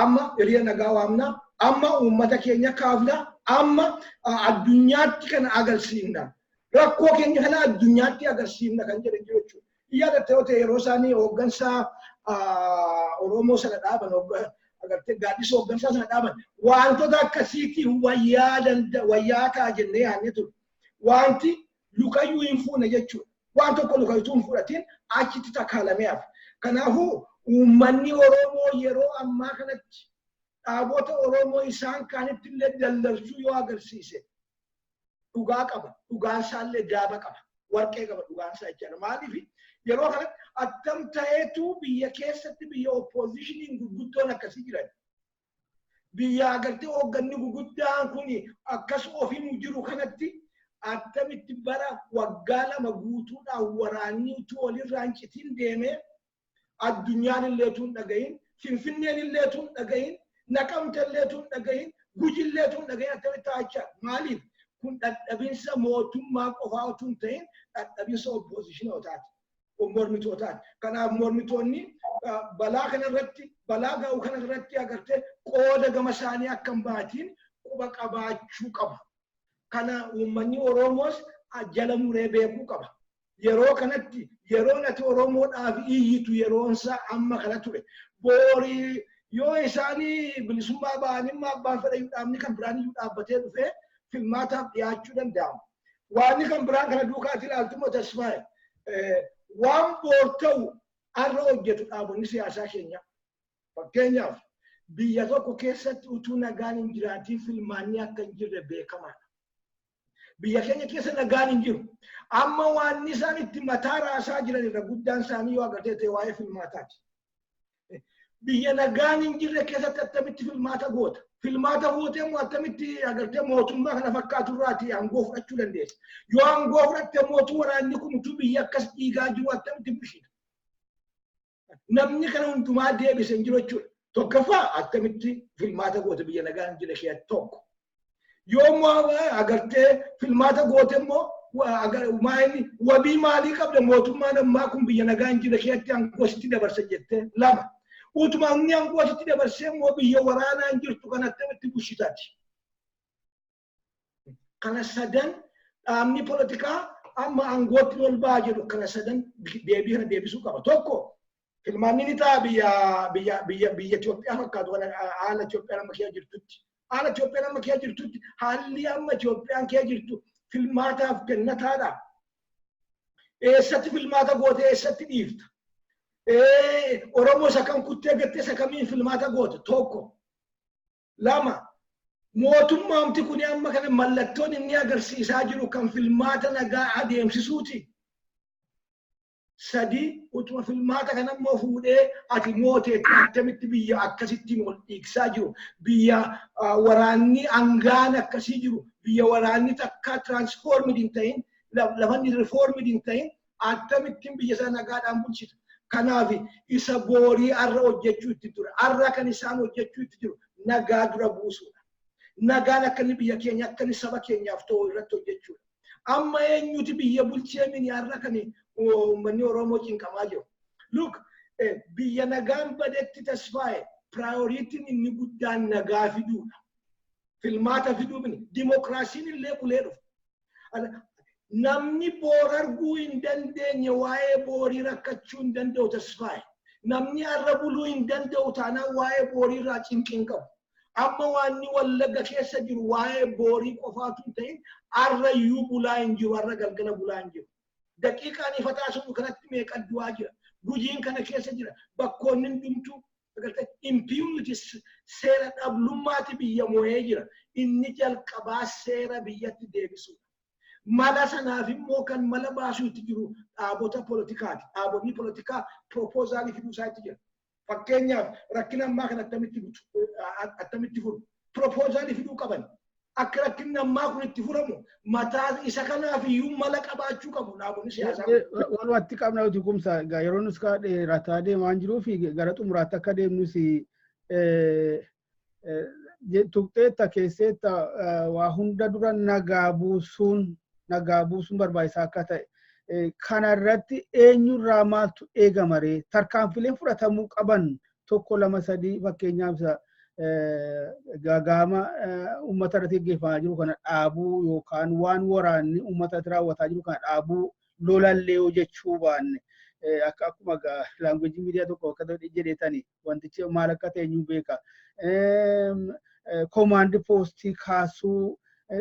amma hiriira nagaa waamna, amma uummata keenya kaafna, amma addunyaatti kana agarsiifna. Rakkoo keenya kana addunyaatti agarsiifna kan jedhan jiru jechuudha. Yaadatte yoo ta'e yeroo isaanii hooggansaa Oromoo sana dhaaban agartee gaaddisa hooggansaa sana dhaaban wantoota akkasiitiif wayyaa kaa jennee yaadne ture. Wanti lukayyuu hin fuune jechuudha. Waan tokko lukayyuu hin fudhatiin achitti takaalamee hafe. Kanaafuu uummanni Oromoo yeroo ammaa kanatti dhaabota Oromoo isaan kaanitti illee dallarsuu yoo agarsiise dhugaa qaba. Dhugaan isaallee daaba qaba. Warqee qaba dhugaan isaa jechaadha. Maaliif yeroo kanatti attam ta'eetu biyya keessatti biyya oppoozishiniin gurguddoon akkasii jiran. Biyya agartee hoogganni gurguddaan kun akkas ofiin jiru kanatti attamitti bara waggaa 2 guutuudhaan waraanni utuu walirraa hin citiin deemee addunyaan illeetu hin dhagahin, Finfinneen illeetu hin dhagahin, Naqamte illeetu hin dhagahin, Guji illeetu hin dhagahin attamitti taa'achaa. Maaliif? Kun dadhabinsa mootummaa qofaa utuu hin ta'in dadhabinsa oppoozishinootaati. Mormitootaati. Kanaaf mormitoonni balaa kanarratti balaa ga'u kanarratti agartee qooda gama isaanii akka hin baatiin quba qabaachuu qabu. Kana uummanni Oromoos jala muree beekuu qaba. Yeroo kanatti yeroo nati Oromoodhaaf iyyitu yeroonsaa amma kana ture. Boorii yoo isaanii bilisummaa ba'anii abbaan fedha dhaabni kan biraan iyyuu dhaabbatee dhufee filmaataaf dhiyaachuu danda'amu. Waanni kan biraan kana duukaatti ilaaltu immoo tasfaa'e. Waan boor ta'u har'a hojjetu dhaabonni siyaasaa keenya. Fakkeenyaaf biyya tokko keessatti utuu nagaan hin jiraatiin filmaanni akka hin jirre beekamaadha. Biyya keenya keessa nagaan hin jiru. Amma waan isaan itti mataa raasaa jiran irra guddaan isaanii yoo agartee ta'e waa'ee filmaataati. Biyya nagaan hin jirre keessatti attamitti filmaata goota. Filmaata gootee moo attamitti agartee mootummaa kana fakkaatu irraati aangoo fudhachuu dandeessa. Yoo aangoo fudhatte mootuu waraanni kun utuu biyya akkas dhiigaa jiru attamitti bulchita. Namni kana hundumaa deebise hin jiru jechuudha. Tokkoffaa attamitti filmaata goota biyya nagaan hin jirre ishee tokko. Yoo agartee filmaata goote immoo wabii maalii qabda mootummaan ammaa kun biyya nagaa hin jirre isheetti aangoo sitti dabarsa jettee lama. Utuma inni aangoo sitti dabarsee immoo biyya waraanaa hin jirtu kan attamitti bulchitaati. Kana sadan dhaabni poolitikaa amma aangootti ol ba'aa jedhu kana sadan deebii kana deebisuu qaba. Tokko filmaanni ni ta'a biyya Itoophiyaa fakkaatu haala Itoophiyaan amma keessa jirtutti. Haala Itoophiyaan amma keessa jirtutti haalli amma Itoophiyaan keessa jirtu filmaataaf kennataadha. Eessatti filmaata gootee eessatti dhiifta? Oromoo isa kam kuttee gattee isa kamiin filmaata goota? Tokko. Lama. Mootummaamti kun amma kana mallattoon inni agarsiisaa jiru kan filmaata nagaa adeemsisuuti. Sadi utuma filmaata kana immoo fuudhee ati mooteetti attamitti biyya akkasitti ol dhiigsaa jiru. Biyya waraanni angaan akkasii jiru. Biyya waraanni takka transformid hin ta'in lafanni reformid hin ta'in attamitti biyya sana nagaadhaan bulchita. Kanaaf isa boorii arra hojjechuu itti ture. Arra kan isaan hojjechuu itti jiru nagaa dura buusuudha. Nagaan akka inni biyya keenya akka inni saba keenyaaf ta'u irratti hojjechuudha. Amma eenyuti biyya bulchee mini arra kan uummanni Oromoo cinqamaa jiru. Look, biyya nagaan badetti tasfaa'e prioritiin inni guddaan nagaa fiduudha. Filmaata fiduu mini dimokiraasiin illee bulee dhufu. Namni boor arguu hin dandeenye waa'ee boorii rakkachuu hin danda'u tasfaa'e. Namni arra buluu hin danda'u taanaan waa'ee boorii irraa cinqin qabu. Amma waanni Wallagga keessa jiru waa'ee boorii qofaatu hin ta'in arra iyyuu bulaa hin jiru, arra galgala bulaa hin jiru. Daqiiqaan ifataa sun kanatti meeqa du'aa jira. Gujiin kana keessa jira. Bakkoonni hundumtuu impunity seera dhablummaati biyya moo'ee jira. Inni jalqabaa seera biyyatti deebisuudha. Mala sanaaf immoo kan mala baasuu itti jiru dhaabota poolitikaati. Dhaabonni poolitikaa proposaalii fiduu isaa itti jira. Fakkeenyaaf rakkina ammaa kan attamitti furu. Proposaalii fiduu qaban. Akka rakkinni ammaa kun itti furamu mataa isa kanaaf iyyuu mala qabaachuu qabu dhaabonni siyaasaa. Walumaatti qabna uti kumsa yeroo nus ka dheerataa deemaa jiruu fi gara xumuraatti akka deemnus tuqxeetta keesseetta waa hunda dura nagaa buusuun barbaachisaa akka ta'e kanarratti eenyurraa maaltu eegamaree tarkaanfileen fudhatamuu qaban tokko lama sadii fakkeenyaaf gaagama uummata irratti gaggeeffamaa jiru kana dhaabuu yookaan waan waraanni uummata irratti raawwataa jiru kana dhaabuu lolallee jechuu baanne akkuma laanguweejii miidiyaa tokko akka jedhetani wantichi maal akka ta'e eenyu beeka. Komaandi poostii kaasuu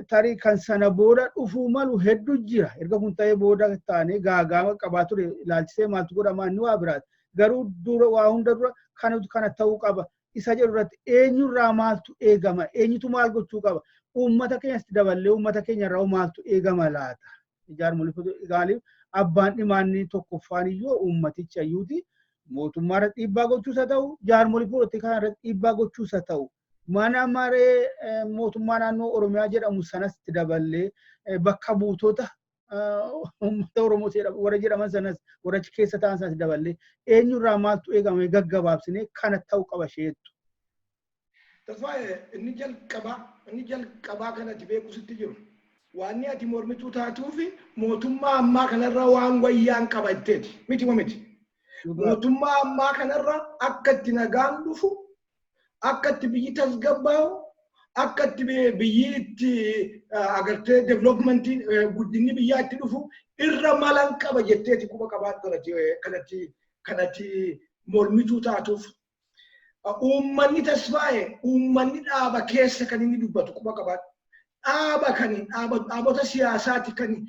tarii kan sana booda dhufuu malu hedduu jira. Erga kun ta'ee booda taanee gaagama qabaa ture ilaalchisee maaltu godhamaa inni waa biraati. Garuu dura waa hunda dura kana ta'uu qaba. Isa jedhu irratti eenyurraa maaltu eegama? Eenyutu maal gochuu qaba? Uummata keenyatti daballee uummata keenyarraa maaltu eegama laata? Gaaliif abbaan dhimaanni tokkoffaan iyyuu uummaticha iyyuuti. Mootummaa irratti dhiibbaa gochuus haa ta'u, jaarmolii poolitikaa irratti dhiibbaa gochuus haa ta'u. Mana maree mootummaa naannoo Oromiyaa jedhamu sanas itti daballee bakka buutota uummata Oromoo warra jedhaman sanas warra achi keessa ta'an sanas daballee eenyurraa maaltu eegame gaggabaabsinee kana ta'uu qaba sheettu. Tasfaa'ee inni jalqabaa kanatti beekuusitti jiru. Waan ati mormituu taatuu fi mootummaa ammaa kanarra waan wayyaan qabatteeti. Miti. Mootummaa ammaa kanarra akka itti nagaan dhufu, akka itti biyyi tasgabbaa'u, akka itti biyyi itti agartee developmentiin guddinni biyyaa itti dhufu irra malan qaba jetteeti quba qabaatu kanatti mormituu taatuuf. Uummanni tasfaa'e uummanni dhaaba keessa kan inni dubbatu quba qabaatu. Dhaabota siyaasaati kan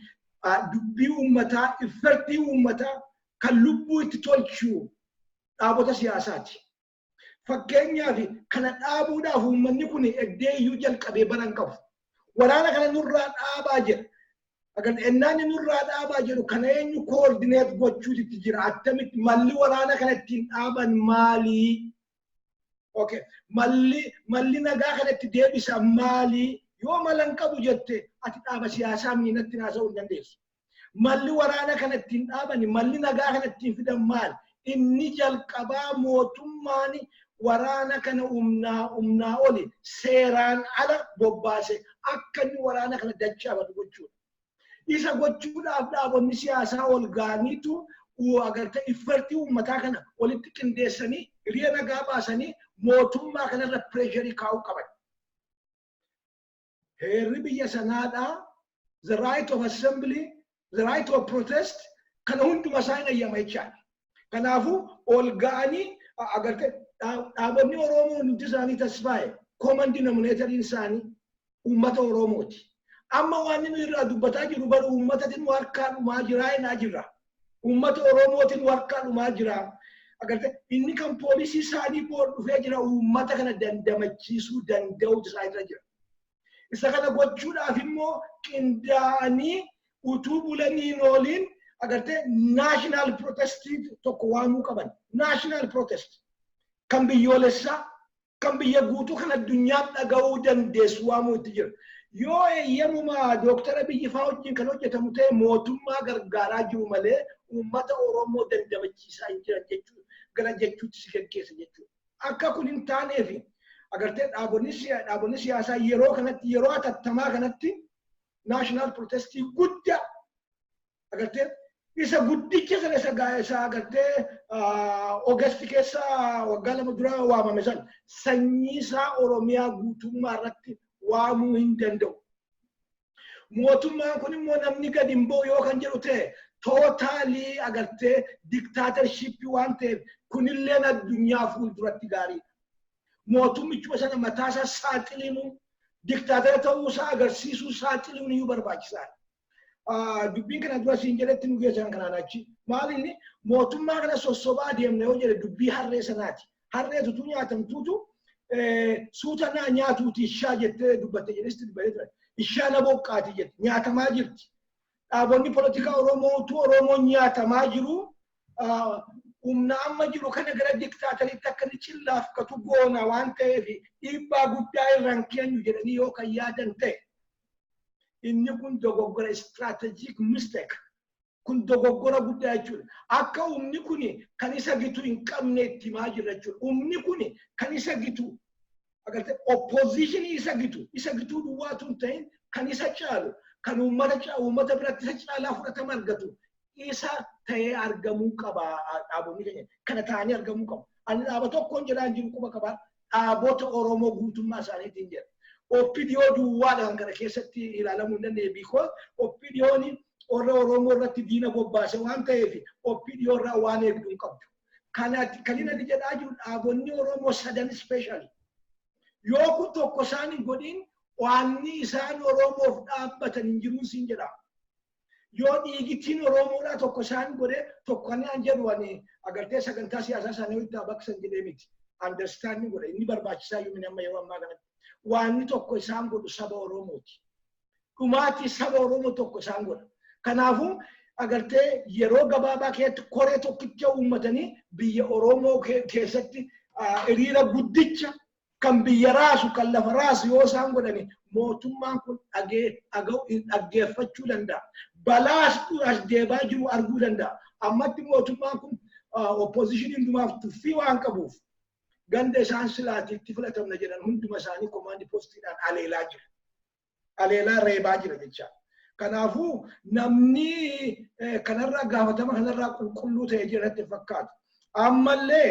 dubbii uummataa, iffartii uummataa kan lubbuu itti tolchuu dhaabota siyaasaati. fakkeenyaaf kana dhaabuudhaaf uummanni kun eddee iyyuu jalqabee baran qabu. Waraana kana nurraa dhaabaa jedha. Agar ennaan nurraa dhaabaa jedhu kana eenyu koordineet gochuutti jira. Attamitti malli waraana kana ittiin dhaaban maalii? Okay. Malli nagaa kana itti deebisan maalii? Yoo malan qabu jette ati dhaaba siyaasaa miinatti naasa'uu hin dandeessu. Malli waraana kana ittiin dhaaban, malli nagaa kana ittiin fidan maal? Inni jalqabaa mootummaan waraana kana humnaa oli seeraan ala bobbaase akka inni waraana kana dachaafatu gochuudha. Isa gochuudhaaf dhaabonni siyaasaa ol gaaniitu agartee iffartii uummataa kana walitti qindeessanii hiriira nagaa baasanii mootummaa kanarra pireesharii kaa'uu qaban. Heerri biyya sanaadhaa the right of assembly, the right of protest kana hunduma isaa hin ayyama jechaadha. Kanaafuu ol ga'anii agartee dhaabonni Oromoo hundi isaanii tasfaa'e common denominatoriin isaanii uummata Oromooti. Amma waan inni irraa dubbataa jiru bara uummatatiin harkaa dhumaa jiraa hinaa jira. Uummata Oromootiin harkaa dhumaa jira. Agartee inni kan poolisii isaanii boor dhufee jira uummata kana dandamachiisuu danda'utu isaa irra jira. Isa kana gochuudhaaf immoo qindaa'anii utuu bulaniin ooliin agartee national protest tokko waamuu qaban. National protest kan biyyoolessaa kan biyya guutuu kan addunyaa dhaga'uu dandeessu waamuu itti jira. Yoo eeyyamuma Dooktara Abiyyi fa'aa wajjin kan hojjetamu ta'e mootummaa gargaaraa jiru malee uummata Oromoo dandamachiisaa hin jiran jechuudha. Gara jechuutti si gaggeessa jechuudha. Akka kun hin taaneef agartee dhaabonni siyaasaa yeroo kanatti yeroo atattamaa kanatti national protestii guddaa agartee isa guddicha sana isa agartee Oogasti keessa waggaa 2 dura waamame san sanyii isaa Oromiyaa guutummaa irratti waamuu hin danda'u. Mootummaan kun immoo namni gadi hin ba'u yoo kan jedhu ta'e tootaalii agartee diktaatarshipii waan ta'eef kunillee addunyaa fuulduratti gaariidha. Mootummichuma sana mataasaa saaxiluun diktaatara ta'uusaa agarsiisuu saaxiluun iyyuu barbaachisaadha. Dubbiin kana dura siin jedhetti nu geessan kanaan achi maalinni mootummaa kana sossobaa deemne yoo jedhe dubbii harree sanaati. Harree tutuu nyaatamtuutu suuta naa nyaatuuti ishaa jettee dubbatte jedhesti dubbatee ture. Ishaa na boqqaati jette nyaatamaa jirti. Dhaabonni polotikaa Oromoo nyaatamaa jiru. Humna amma jiru kana gara diktaatariitti akka inni cillaafkatu goona waan ta'eef dhiibbaa guddaa irraan keenyu jedhanii yoo kan yaadan ta'e. Inni kun dogoggora strategic mistake. Kun dogoggora guddaa jechuudha. Akka humni kun kan isa gitu hin qabne itti himaa jira jechuudha. Humni kun kan isa gitu agartee opposition isa gitu duwwaatu hin ta'in kan isa caalu kan uummata biratti isa caalaa fudhatama argatu isa ta'ee argamuu qaba dhaabonni keenya kana ta'anii argamuu qabu. Ani dhaaba tokkoon jedhaan jiru quba qabaa dhaabota Oromoo guutummaa isaaniitiin jedha. Oppidiyoo duwwaadhaan kana keessatti ilaalamuu hin dandeenye because oppidiyoon warra Oromoo irratti diina bobbaase waan ta'eef oppidiyoo irraa waan eegduu hin qabdu. Kan inni jedhaa jiru dhaabonni Oromoo sadan specially. Yoo kun tokko isaan hin godhin waanni isaan Oromoof dhaabbatan hin jiruun siin jedha. Yoo dhiigitiin Oromoodhaa tokko isaan godhe tokko kan aan jedhu ani agartee sagantaa siyaasaa isaanii walitti baksan jedhee miti. Understanding godhe inni barbaachisaa yoo inni amma yeroo ammaa kanatti. Waanni tokko isaan godhu saba Oromooti. Dhumaatii saba Oromoo tokko isaan godha. Kanaafuu agartee yeroo gabaabaa keessatti koree tokkicha uummatanii biyya Oromoo keessatti hiriira guddicha kan biyya raasu kan lafa raasu yoo isaan godhani mootummaan kun dhaggeeffachuu danda'a. Balaas as deebaa jiru arguu danda'a. Ammatti mootummaan kun oppositionii hundumaaf tuffii waan qabuuf ganda isaan silaatiitti filatamna jedhan hunduma isaanii komaandii poostiidhaan aleelaa jira. Aleelaa reebaa jira jecha. Kanaafuu namni kanarraa gaafatama kanarraa qulqulluu ta'ee jiratti fakkaatu. Ammallee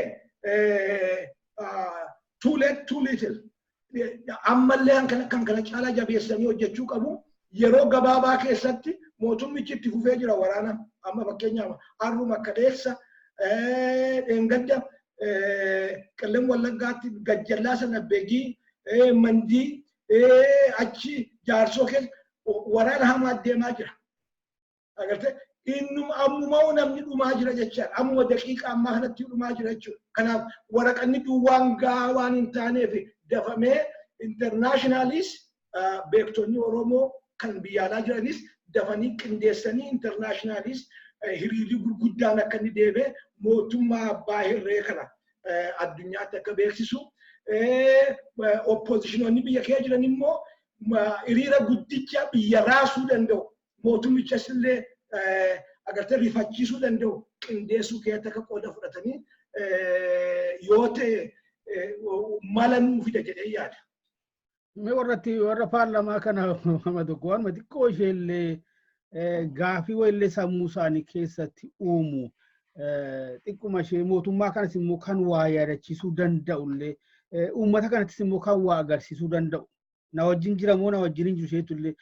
too late too little. Ammallee kan kana caalaa jabeessanii hojjechuu qabu. Yeroo gabaabaa keessatti mootummichi itti fufee jira waraana. Amma fakkeenyaaf harruma kadeessa dheengadda qellem wallaggaatti gajjallaa sana beegii mandii achi jaarsoo keessa waraana hamaa deemaa jira. Agartee innum ammumaa namni dhumaa jira jechaan amma daqiiqa ammaa kanatti dhumaa jira jechuudha. Kanaaf waraqanni duwwaan gaawaan hin taaneef dafamee internationalis beektonni Oromoo kan biyya alaa jiranis dafanii qindeessanii internationalis hiriirri gurguddaan akka inni deebee mootummaa abbaa hirree kana addunyaatti akka beeksisu oppositiinoonni biyya kee jiran immoo hiriira guddicha biyya raasuu danda'u mootummichas illee agartee rifachiisuu danda'u qindeessuu keessatti akka qooda fudhatanii yoo ta'e mala nuu fida jedhee yaada. Mee warra paarlamaa kana Muhammad tokko waan xiqqoo isheellee gaafii wayillee sammuu isaanii keessatti uumu xiqquma ishee mootummaa kanas immoo kan waa yaadachiisuu danda'ullee uummata kanattis immoo kan waa agarsiisuu danda'u. Na wajjin jiramoo na wajjin hin jiru isheetullee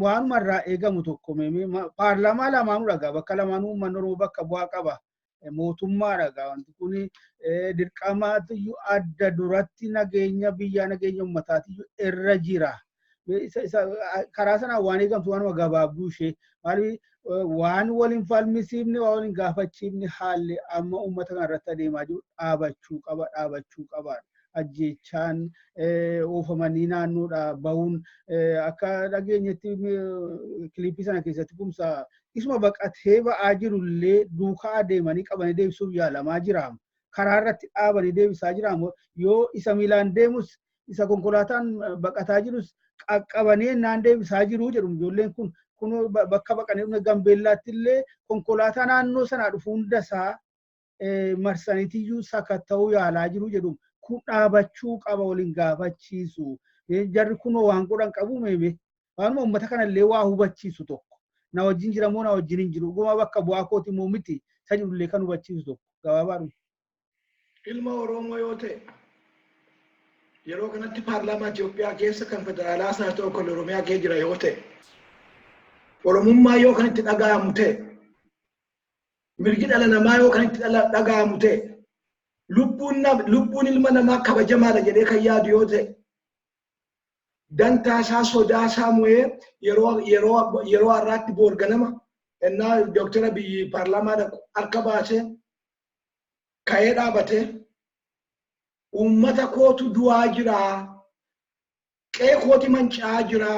waanuma irraa eegamu tokko paarlamaa lamaanuu dhagaa bakka lamaanuu uummanni Oromoo bakka bu'aa qaba. Mootummaa dhagaa wanti kun dirqamaatiyyuu adda duratti nageenya biyyaa nageenya uummataatiyyuu irra jira. Karaa sanaan waan eegamtu waanuma gabaabduu ishee maaliif waan waliin falmisiifne waan waliin gaafachiifne haalli amma uummata kana irratti adeemaa jiru dhaabachuu qaba. Ajjechaan oofamanii naannoodha bahuun akka dhageenyetti kiliipii sana keessatti kumsa isuma baqatee ba'aa jirullee duukaa adeemanii qabanii deebisuuf yaalamaa jiraam. Karaa irratti dhaabanii deebisaa jiraam. Yoo isa miilaan deemus isa konkolaataan baqataa jirus qaqqabanii naan deebisaa jiru jedhu ijoolleen kun bakka baqanii Gambeellaatti illee konkolaataa naannoo sanaa dhufu hundasaa marsaniitiyyuu sakatta'uu yaalaa jiru jedhu. Kun dhaabachuu qaba waliin gaafachiisu. Jarri kun waan godhan qabu meeme waanuma uummata kanallee waa hubachiisu tokko. Na wajjin jiramoo na wajjin hin jiru. Goma bakka bu'aa kooti immoo miti isa jirullee kan hubachiisu tokko. Gabaabaadhu. Ilma Oromoo yoo ta'e yeroo kanatti paarlaamaa Itoophiyaa keessa kan federaalaas haa ta'u kan Oromiyaa kee jira yoo ta'e Oromummaa yoo kan itti dhaga'amu ta'e mirgi dhala namaa yoo kan itti dhaga'amu ta'e lubbuun ilma namaa kabajamaadha jedhee kan yaadu yoo ta'e dantaa isaa sodaa isaa mu'ee yeroo har'aatti boorganama innaa Dooktara Abiyyi paarlaamaa dhaqu harka baasee ka'ee dhaabate uummata kootu du'aa jira qe'ee kooti manca'aa jira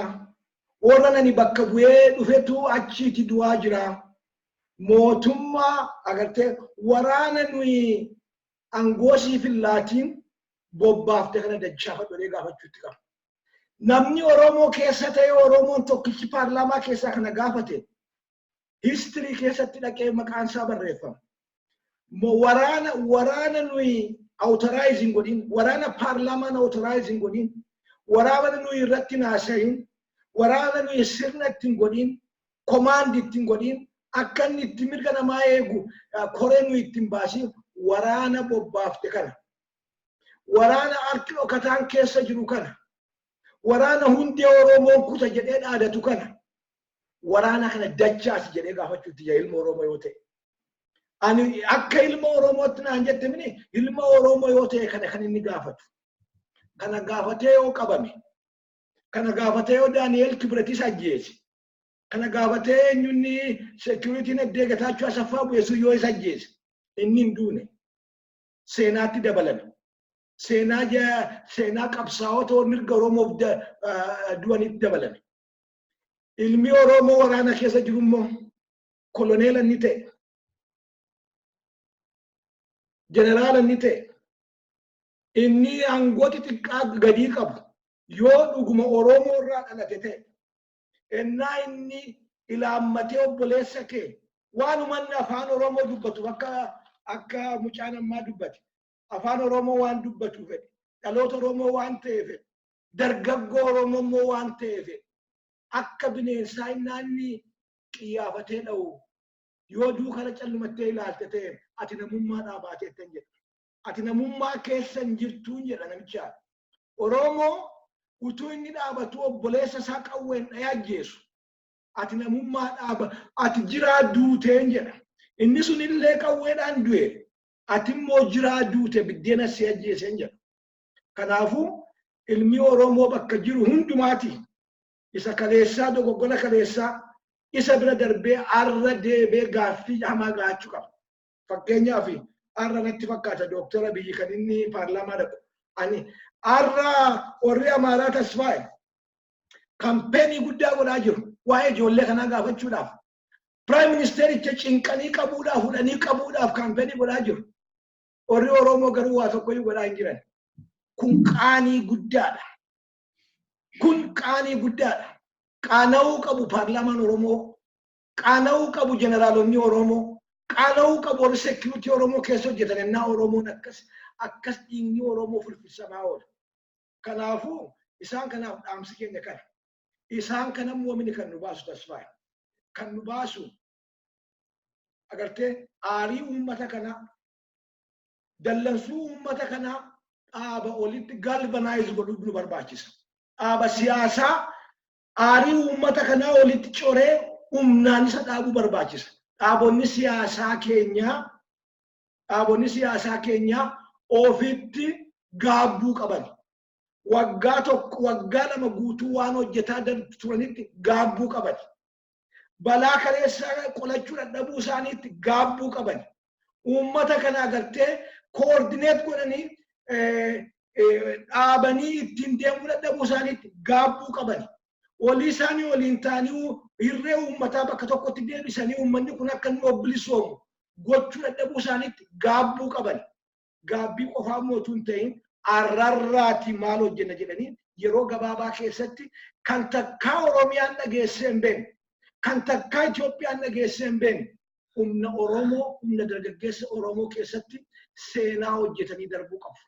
warra nani bakka bu'ee dhufetu achiiti du'aa jira mootummaa agartee waraana nuyi angoosii fillaatiin bobbaafte kana dachaafadhee gaafachuutti qaba. Namni Oromoo keessa ta'e Oromoon tokkichi paarlaamaa keessaa kana gaafate histirii keessatti dhaqee maqaan isaa barreeffama. Waraana nuyi authorize godhin, waraana paarlaamaan authorize godhin, waraana nuyi irratti naasahin, waraana nuyi sirna ittiin godhin, komaandi ittiin godhin, akka inni itti mirga namaa eegu koree nuyi ittiin baasiin waraana bobbaafte kana. Waraana harki dhokataan keessa jiru kana. Waraana hundee Oromoon kuta jedhee dhaadatu kana. Waraana kana dachaasi jedhee gaafachuutti jira ilma Oromoo yoo ta'e. Ani akka ilma Oromootti naan jette mini ilma Oromoo yoo ta'e kana kan inni gaafatu. Kana gaafatee yoo qabame. Kana gaafatee yoo Daani'eel Kibiretis ajjeese. Kana gaafatee eenyunni security'n Addee Getaachoo Asaffaa Bu'eessuu yoo isa ajjeese. Inni hin duune. Seenaatti dabalame. Seenaa qabsaa'ota mirga Oromoof du'anitti dabalame. Ilmi Oromoo waraana keessa jiru immoo koloneela inni ta'e. Jeneraala inni ta'e. Inni aangooti xiqqaa gadii qabu yoo dhuguma Oromoo irraa dhalate ta'e. Ennaa inni ilaammatee obboleessa kee waanumanni afaan Oromoo dubbatu akka mucaan ammaa dubbate. Afaan Oromoo waan dubbatu fedhe. Dhaloota Oromoo waan ta'eef dargaggoo Oromoo immoo waan ta'eef akka bineensaa inni qiyyaafatee dha'u yoo duukana callumattee ilaalte ta'e ati namummaa dhaabatee tan jedha. Ati namummaa keessa hin jirtuun jedha namicha. Oromoo utuu inni dhaabatu obboleessa isaa qawween dha'ee ajjeesu. Ati namummaa dhaaba ati jiraa duuteen jedha. Inni sun illee qawweedhaan du'e. Ati immoo jiraa duute biddeena si ajjeeseen jedha. Kanaafuu ilmi Oromoo bakka jiru hundumaati isa kaleessaa dogoggora kaleessaa isa bira darbee arra deebee gaaffii hamaa gaachuu qaba. Fakkeenyaaf arra natti fakkaata Dooktora Abiyyi kan inni paarlaamaa dhaqu. Ani arra warri Amaaraa Tasfaa'e kampeenii guddaa godhaa jiru waa'ee ijoollee kanaa gaafachuudhaaf. Prime Ministericha cinqanii qabuudhaaf fudhanii qabuudhaaf kampeenii godhaa jiru. Warri Oromoo garuu waa tokko godhaa hin jiran. Kun qaanii guddaadha. Kun qaanii guddaadha. Qaana'uu qabu paarlaamaan Oromoo. Qaana'uu qabu jeneraalonni Oromoo. Qaana'uu qabu warri seekiriitii Oromoo keessa hojjetan ennaa Oromoon akkas dhiigni Oromoo firfirsamaa oola. Kanaafuu isaan kanaaf dhaamsi keenya kana. Isaan kana muumini kan nu baasu Tasfaa'e. Kan nu baasu agartee aarii uummata kanaa dallansuu uummata kanaa dhaaba olitti galvanaayiz godhuu nu barbaachisa. Dhaaba siyaasaa aarii uummata kanaa olitti coree humnaan isa dhaabuu barbaachisa. Dhaabonni siyaasaa keenyaa ofitti gaabbuu qaban. Waggaa tokko waggaa lama guutuu waan hojjetaa turanitti gaabbuu qaban. Balaa kaleessaa qolachuu dadhabuu isaaniitti gaabbuu qaban. Uummata kana agartee koordineet godhanii dhaabanii ittiin deemuu dadhabuu isaaniitti gaabbuu qaban. Walii isaanii waliin ta'anii hirree uummataa bakka tokkotti deebisanii uummanni kun akka inni obbilisoomu gochuu dadhabuu isaaniitti gaabbuu qaban. Gaabbii qofaa mootuu hin ta'in arrarraati maal hojjenna jedhanii yeroo gabaabaa keessatti kan takkaa Oromiyaan dhageessee hin beekne. Kan takkaa Itoophiyaan dhageessee hin beekne humna Oromoo humna dargaggeessa Oromoo keessatti seenaa hojjetanii darbuu qabu.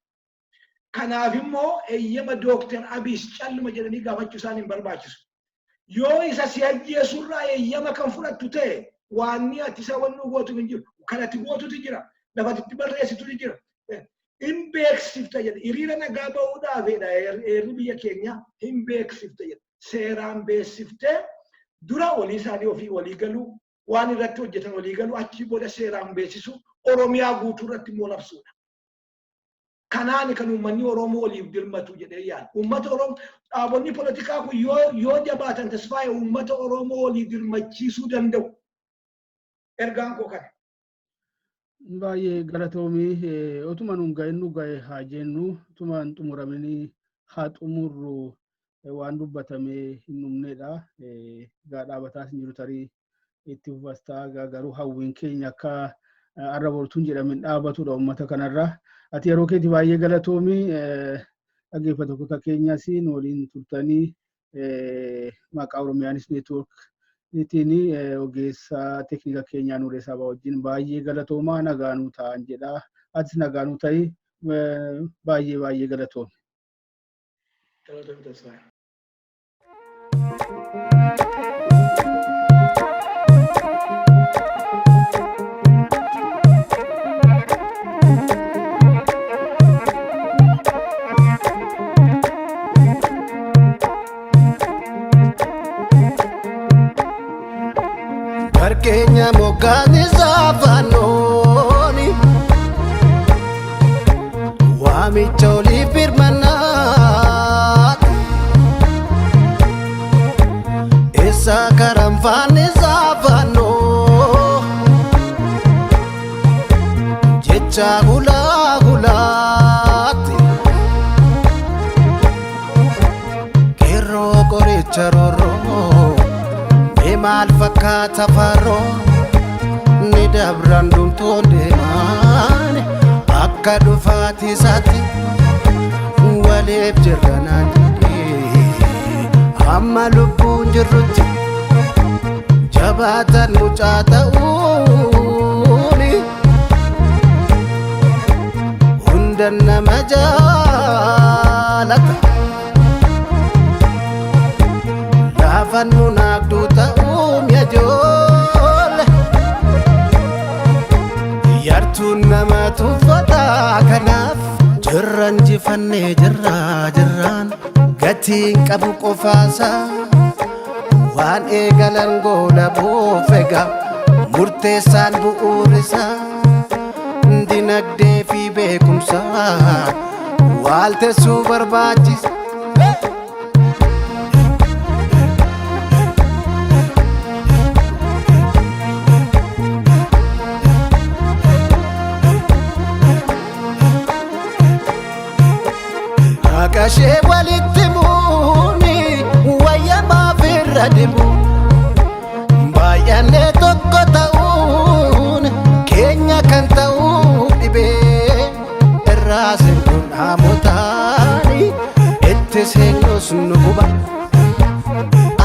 Kanaaf immoo eeyyama Dooktar Abiy calluma jedhanii gaafachuu isaan hin barbaachisu. Yoo isa si ajjeesurraa eeyyama kan fudhattu ta'e waanni ati isa wannu gootu hin jiru. Kan ati gootutu jira. Lafatitti barreessitutu jira. Hin beeksifta jedha. Hiriira nagaa bahuudhaafidha. Heerri biyya keenya hin beeksifta jedha. Seeraan beeksiftee dura walii isaanii ofii walii galuu waan irratti hojjetan walii galuu achii booda seeraan beeksisu Oromiyaa guutuu irratti immoo labsuudha. Kanaan kan uummanni Oromoo waliif dirmatu jedhee yaada. Uummata Oromoo dhaabonni poolitikaa kun yoo jabaatan Tasfaa'e uummata Oromoo waliif dirmachiisuu danda'u. Ergaan koo kana. Baay'ee galatoomii otuma nuun ga'e haa jennu otuma hin xumuraminii haa xumurru waan dubbatamee hin dhumnedha. Gaa dhaabataas hin jiru tarii itti fufastaa garuu hawwiin keenya akka arra boortuun jedhamin dhaabatudha uummata kanarra. Ati yeroo keetii baay'ee galatoomii dhaggeeffattoota keenyas nu waliin turtanii maqaa Oromiyaanis neetwoork ittiin ogeessa teeknika keenyaa Nuuree Sabaa wajjin baay'ee galatoomaa nagaanuu ta'an jedha. Atis nagaanuu ta'ii baay'ee galatoomi. Kenya mogani zafanoni wami choli firmanat esa karamfani zafano jecha hula kero kore charoro mal fakkaata faroo ni dabrandum tonde maane akka dhufaati isaatti waleef jirranaan amma lubbuun jirrutti jabaatan mucaa ta'uuni hundan nama jaalata laafan nunaabduu ta'uum yajoole yartuun nama tuffataa kanaaf jirran jifannee jirraan gatiin qabu qofaasaa waan eegalan goola boofegaa murteessaan bu'uurisaa dinagdee fi beekumsaa waaltessuu barbaachisa. Washee walitti muuni wayya maafirra dibu baay'annee tokko ta'uun keenya kan ta'uu dhibee irraa seenuun haamotaani itti seenus nu huba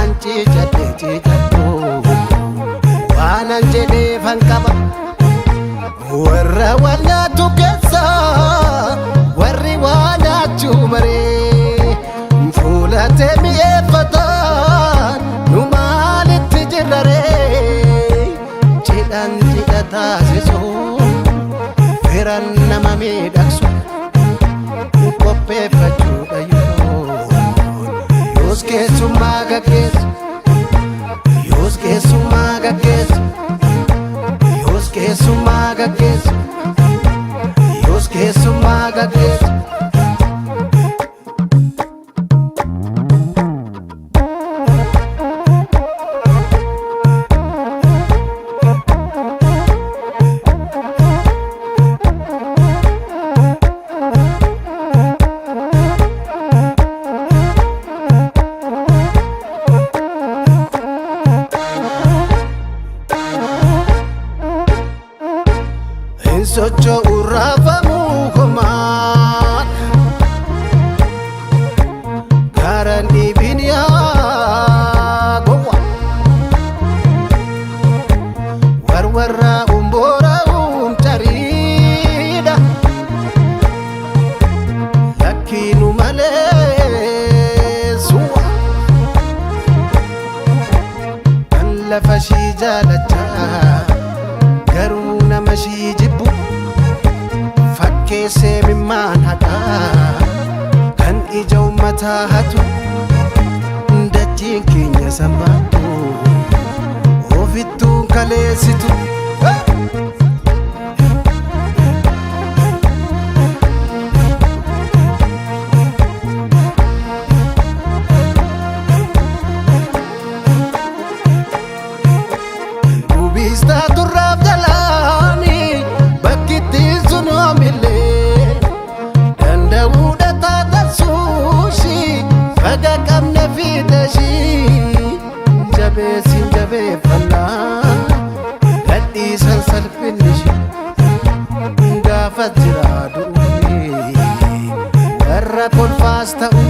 anci jadhee ciicadhoo waanan jedheefan qaba warra waan nyaatu keessa warri waan nyaachuu baree fuulatee mi'eeffataan nu maalitti jirraree cidhan cidha taasisuu firan nama miidhagsu qopheeffachuudha yoos keessummaa gaggeessu yoos keessummaa gaggeessu yoos keessummaa gaggeessu yoos keessummaa gaggeessu socho'uu raafamuu homaan gaaraan dhiibin yaa gowwa warwarraa umboora'uun tariidha lakkiinu malee suwa kan lafa shii jaalachaa garuu nama shii jibbu fakkeessee mimmaan hadhaa kan ija ummataa hatu dachiin keenya sambaatu ofittuun kaleessitu gubiistaa turraaf jalaani bakkittiin sun hoomillee danda'uudha taatasuushii faga qabne fiidashii jabeessin jabeeffannaa gadhiisan salphinishi gaafa jiraa du'uuni warra kolfaas ta'u